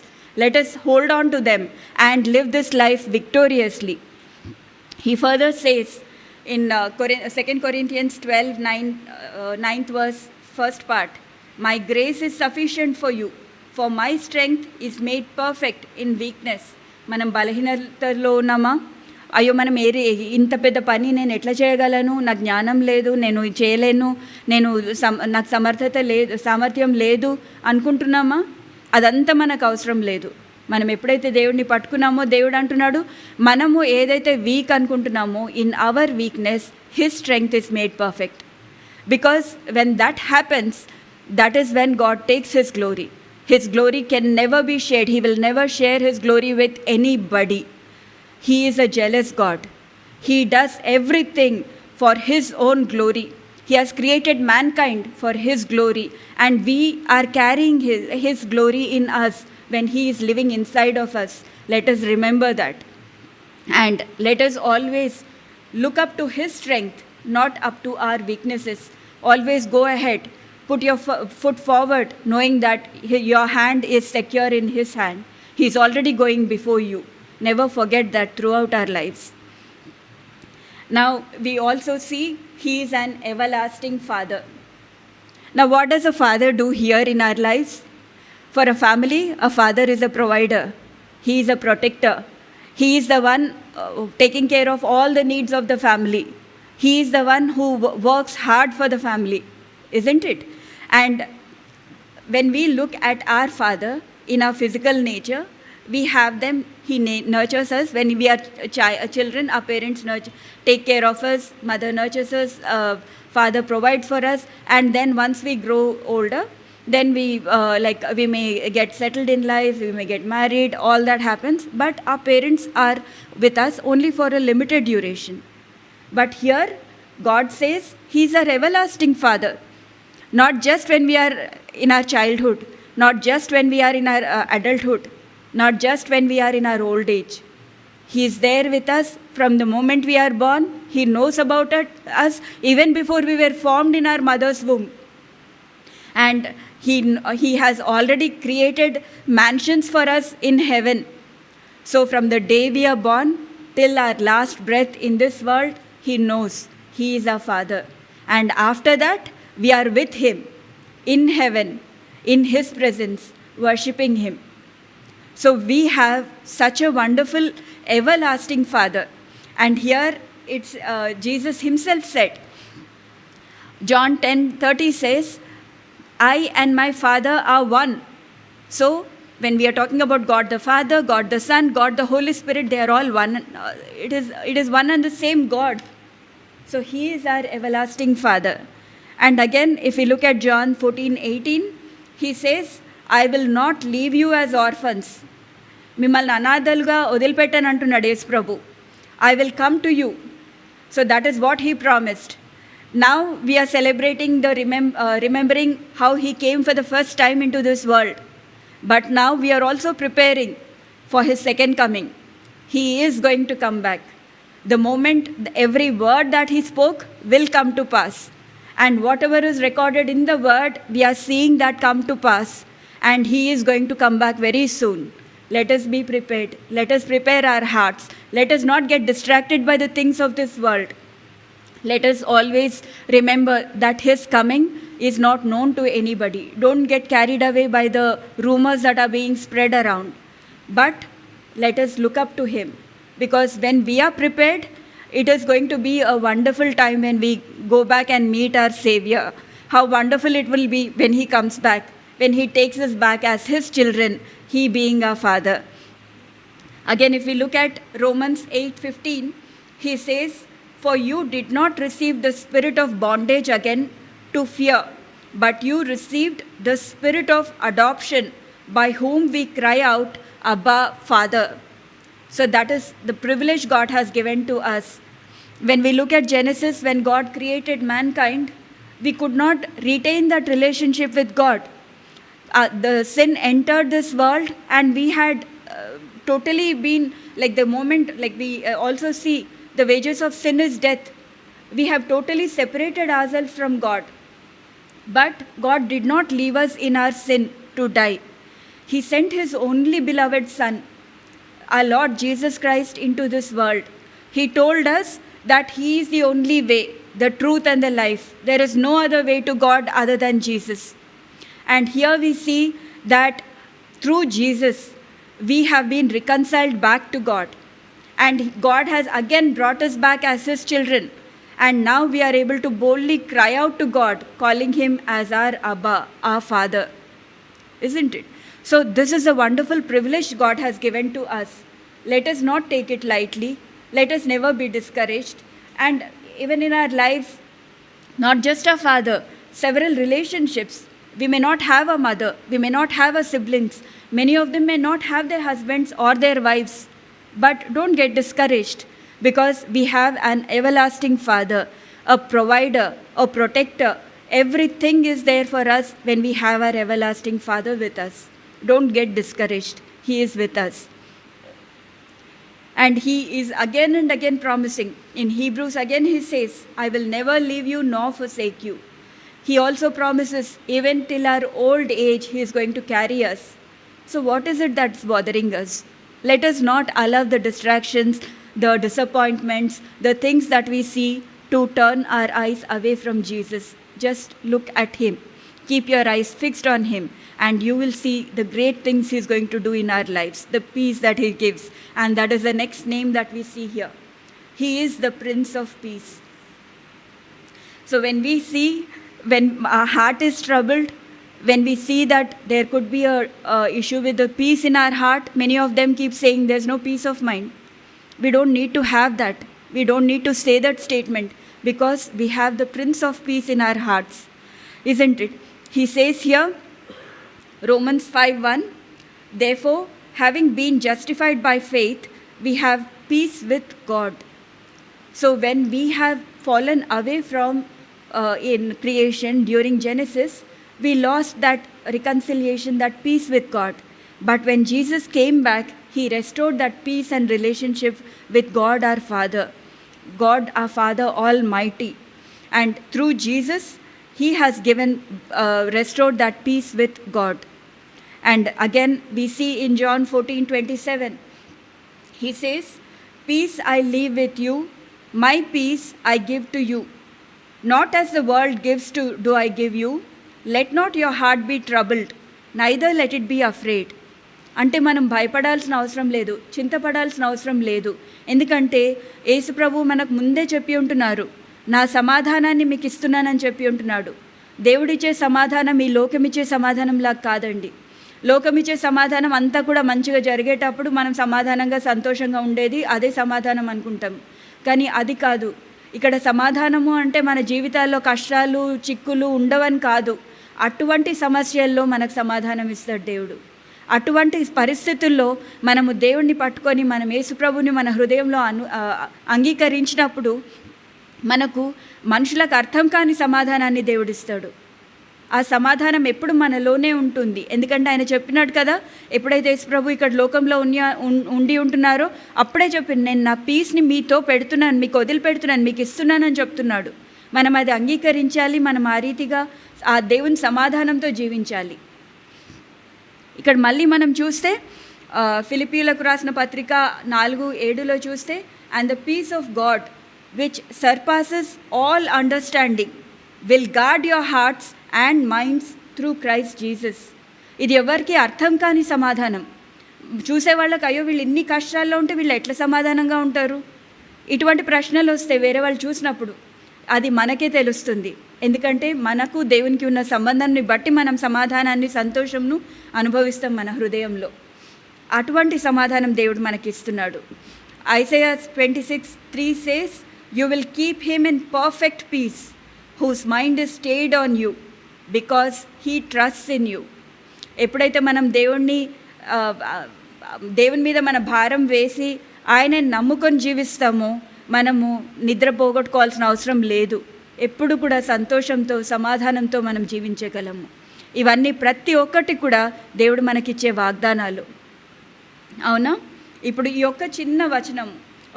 Let us hold on to them and live this life victoriously. He further says in 2 Corinthians 12:9, 9th verse, first part, my grace is sufficient for you, for my strength is made perfect in weakness. మనం బలహీనతలో ఉన్నామా? అయ్యో, మనం ఇంత పెద్ద పని నేను ఎట్లా చేయగలను, నాకు జ్ఞానం లేదు, నేను చేయలేను, నాకు సామర్థ్యం లేదు అనుకుంటున్నామా? అదంతా మనకు అవసరం లేదు. మనం ఎప్పుడైతే దేవుడిని పట్టుకున్నామో దేవుడు అంటున్నాడు, మనము ఏదైతే వీక్ అనుకుంటున్నామో, in our weakness his strength is made perfect. Because when that happens, that is when God takes his glory. His glory can never be shared. He will never share his glory with anybody. He is a jealous God. He does everything for His own glory. He has created mankind for His glory, and we are carrying His glory in us when He is living inside of us. Let us remember that. And let us always look up to His strength, not up to our weaknesses. Always go ahead. Put your foot forward, knowing that your hand is secure in His hand. He is already going before you. Never forget that throughout our lives. Now, we also see He is an everlasting Father. Now, what does a father do here in our lives? For a family, a father is a provider. He is a protector. He is the one taking care of all the needs of the family. He is the one who works hard for the family, isn't it? And when we look at our father in our physical nature, we have them. He nurtures us. When we are children, our parents take care of us. Mother nurtures us. Father provides for us. And then once we grow older, then we may get settled in life. We may get married. All that happens. But our parents are with us only for a limited duration. But here, God says He's our everlasting Father. Not just when we are in our childhood. Not just when we are in our adulthood. Not just when we are in our old age. He is there with us from the moment we are born. He knows about us even before we were formed in our mother's womb. and he has already created mansions for us in heaven. So from the day we are born till our last breath in this world, he knows he is our Father. And after that, we are with him in heaven, in his presence, worshipping him. So we have such a wonderful, everlasting Father. And here it's Jesus himself said, John 10:30 says, I and my Father are one. So when we are talking about God the Father, God the Son, God the Holy Spirit, they are all one. It is one and the same God. So he is our everlasting Father. And again, if we look at John 14:18, he says, I will not leave you as orphans. మిమ్మల్ని అనాథలుగా వదిలిపెట్టను అంటున్నాడు యేసు ప్రభు. I will come to you. So that is what he promised. Now we are celebrating the remembering how he came for the first time into this world. But now we are also preparing for his second coming. He is going to come back. The moment every word that he spoke will come to pass. And whatever is recorded in the word, we are seeing that come to pass. And he is going to come back very soon. Let us be prepared. Let us prepare our hearts. Let us not get distracted by the things of this world. Let us always remember that his coming is not known to anybody. Don't get carried away by the rumors that are being spread around. But let us look up to him. Because when we are prepared, it is going to be a wonderful time when we go back and meet our Savior. How wonderful it will be when he comes back, when he takes us back as his children, he being our Father. Again, if we look at Romans 8:15, he says, For you did not receive the spirit of bondage again to fear, but you received the spirit of adoption, by whom we cry out, Abba, Father. So that is the privilege God has given to us. When we look at Genesis, when God created mankind, we could not retain that relationship with God. The sin entered this world, and we had totally been, like the moment, like we also see, the wages of sin is death. We have totally separated ourselves from God. But God did not leave us in our sin to die. He sent his only beloved Son, our Lord Jesus Christ, into this world. He told us that he is the only way, the truth and the life. There is no other way to God other than Jesus. And here we see that through Jesus, we have been reconciled back to God. And God has again brought us back as his children. And now we are able to boldly cry out to God, calling him as our Abba, our Father. Isn't it? So this is a wonderful privilege God has given to us. Let us not take it lightly. Let us never be discouraged. And even in our lives, not just our father, several relationships. We may not have a mother. We may not have a siblings. Many of them may not have their husbands or their wives. But don't get discouraged, because we have an everlasting Father, a provider, a protector. Everything is there for us when we have our everlasting Father with us. Don't get discouraged. He is with us. And he is again and again promising. In Hebrews again he says, I will never leave you nor forsake you. He also promises, even till our old age, he is going to carry us. So what is it that's bothering us? Let us not allow the distractions, the disappointments, the things that we see to turn our eyes away from Jesus. Just look at him. Keep your eyes fixed on him, and you will see the great things he's going to do in our lives, the peace that he gives. And that is the next name that we see here. He is the Prince of Peace. So when we see, when our heart is troubled, when we see that there could be a issue with the peace in our heart, many of them keep saying there's no peace of mind. We don't need to have that. We don't need to say that statement, because we have the Prince of Peace in our hearts. Isn't it? He says here, Romans 5:1, therefore, having been justified by faith, we have peace with God. So when we have fallen away from in creation during Genesis, we lost that reconciliation, that peace with God. But when Jesus came back, he restored that peace and relationship with God our Father, God our Father Almighty. And through Jesus, he has given, restored that peace with God. And again, we see in John 14:27, he says, "Peace I leave with you, my peace I give to you. Not as the world gives do I give you. Let not your heart be troubled, neither let it be afraid." అంటే మనం భయపడాల్సిన అవసరం లేదు, చింతపడాల్సిన అవసరం లేదు. ఎందుకంటే యేసు ప్రభు మనకు ముందే చెప్పి ఉంటున్నారు, నా సమాధానాన్ని మీకు ఇస్తున్నానని చెప్పి ఉంటున్నాడు. దేవుడిచ్చే సమాధానం ఈ లోకమిచ్చే సమాధానంలా కాదండి. లోకమిచ్చే సమాధానం అంతా కూడా మంచిగా జరిగేటప్పుడు మనం సమాధానంగా సంతోషంగా ఉండేది అదే సమాధానం అనుకుంటాం. కానీ అది కాదు. ఇక్కడ సమాధానము అంటే మన జీవితాల్లో కష్టాలు చిక్కులు ఉండవని కాదు. అటువంటి సమస్యల్లో మనకు సమాధానం ఇస్తాడు దేవుడు. అటువంటి పరిస్థితుల్లో మనము దేవుణ్ణి పట్టుకొని మనం యేసుప్రభుని మన హృదయంలో అంగీకరించినప్పుడు మనకు మనుషులకు అర్థం కాని సమాధానాన్ని దేవుడిస్తాడు. ఆ సమాధానం ఎప్పుడు మనలోనే ఉంటుంది. ఎందుకంటే ఆయన చెప్పినాడు కదా, ఎప్పుడైతే యేసుప్రభు ఇక్కడ లోకంలో ఉండి ఉంటున్నారో అప్పుడే చెప్పింది, నేను నా పీస్ని మీతో పెడుతున్నాను, మీకు వదిలిపెడుతున్నాను, మీకు ఇస్తున్నానని చెప్తున్నాడు. మనం అది అంగీకరించాలి. మనం ఆ రీతిగా ఆ దేవుని సమాధానంతో జీవించాలి. ఇక్కడ మళ్ళీ మనం చూస్తే ఫిలిప్పీయులకు రాసిన పత్రిక 4:7 చూస్తే, and the peace of God which surpasses all understanding will guard your hearts and minds through Christ Jesus. ఇది ఎవరికి అర్థం కాని సమాధానం. చూసేవాళ్ళకి అయ్యో వీళ్ళు ఇన్ని కష్టాల్లో ఉంటే వీళ్ళు ఎట్లా సమాధానంగా ఉంటారు, ఇటువంటి ప్రశ్నలు వస్తాయి వేరే వాళ్ళు చూసినప్పుడు. అది మనకే తెలుస్తుంది. ఎందుకంటే మనకు దేవునికి ఉన్న సంబంధాన్ని బట్టి మనం సమాధానాన్ని సంతోషంను అనుభవిస్తాం మన హృదయంలో. అటువంటి సమాధానం దేవుడు మనకిస్తున్నాడు. Isaiah 26:3 says, "You will keep him in perfect peace, whose mind is stayed on you, because he trusts in you." ఎప్పుడైతే మనం దేవుని మీద మన భారం వేసి ఆయన నమ్ముకొని జీవిస్తామో మనము నిద్ర పోగొట్టుకోవాల్సిన అవసరం లేదు. ఎప్పుడు కూడా సంతోషంతో సమాధానంతో మనం జీవించగలము. ఇవన్నీ ప్రతి ఒక్కటి కూడా దేవుడు మనకిచ్చే వాగ్దానాలు, అవునా? ఇప్పుడు ఈ యొక్క చిన్న వచనం,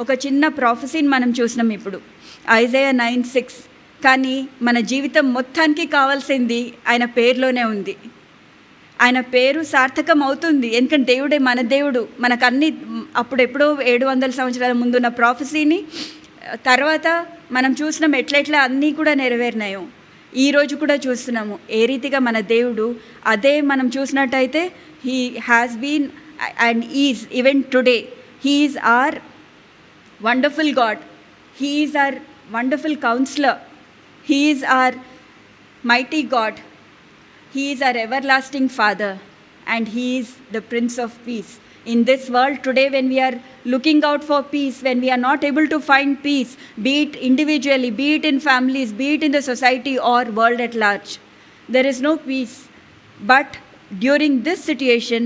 ఒక చిన్న ప్రాఫెసీని మనం చూసినాం ఇప్పుడు ఐజయా 9:6. కానీ మన జీవితం మొత్తానికి కావాల్సింది ఆయన పేరులోనే ఉంది. ఆయన పేరు సార్థకం అవుతుంది. ఎందుకంటే దేవుడే మన దేవుడు. మనకు అన్ని అప్పుడు ఎప్పుడో 700 సంవత్సరాల ముందున్న ప్రాఫెసీని తర్వాత మనం చూసినాం ఎట్లెట్లా అన్నీ కూడా నెరవేరినాయో. ఈరోజు కూడా చూస్తున్నాము ఏ రీతిగా మన దేవుడు అదే మనం చూసినట్టయితే he has been and is even today. He is our wonderful God, he is our wonderful counsellor, he is our mighty God, he is our everlasting Father, and he is the Prince of Peace. In this world today, when we are looking out for peace, when we are not able to find peace, be it individually, be it in families, be it in the society or world at large, there is no peace. But during this situation,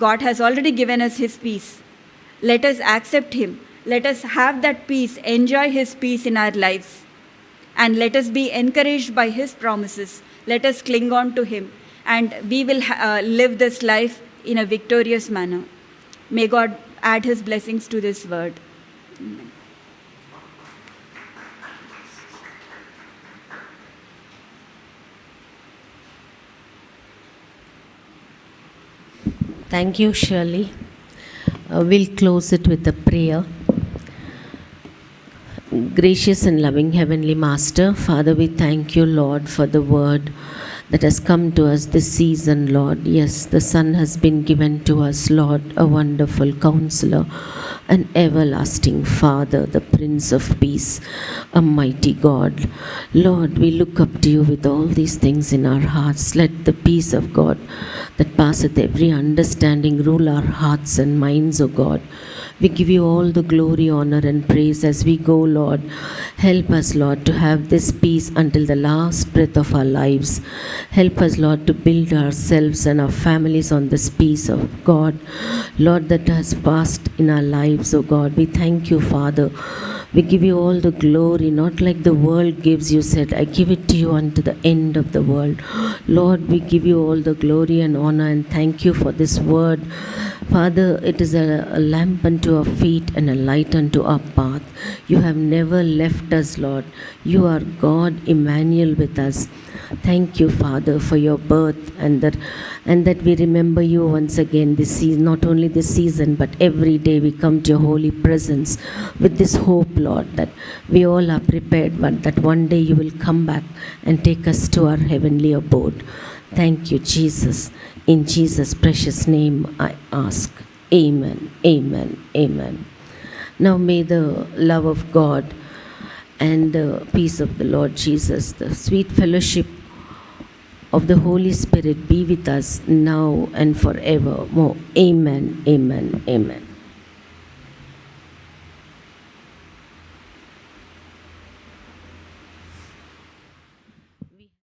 God has already given us his peace. Let us accept him. Let us have that peace, enjoy his peace in our lives. And let us be encouraged by his promises. Let us cling on to him, and we will live this life in a victorious manner. May God add his blessings to this word. Amen. Thank you, Shirley. We'll close it with a prayer. Gracious and loving Heavenly Master, Father, we thank you, Lord, for the word that has come to us this season, Lord. Yes, the Son has been given to us, Lord, a wonderful counselor, an everlasting Father, the Prince of Peace, a mighty God. Lord, we look up to you with all these things in our hearts. Let the peace of God that passeth every understanding rule our hearts and minds, O God. We give you all the glory, honor and praise as we go, Lord. Help us, Lord, to have this peace until the last breath of our lives. Help us, Lord, to build ourselves and our families on this peace of God, Lord, that has passed in our lives, O God. We thank you, Father. We give you all the glory, not like the world gives. You said, I give it to you unto the end of the world. Lord, we give you all the glory and honor and thank you for this word. Father, it is a lamp unto our feet and a light unto our path. You have never left us, Lord. You are God, Emmanuel with us. Thank you, Father, for your birth, and that we remember you once again this season, not only this season, but every day we come to your holy presence with this hope, Lord, that we all are prepared, but that one day you will come back and take us to our heavenly abode. Thank you, Jesus. In Jesus' precious name I ask. Amen, amen, amen. Now may the love of God and the peace of the Lord Jesus, the sweet fellowship of the Holy Spirit be with us now and forevermore. Amen, amen, amen.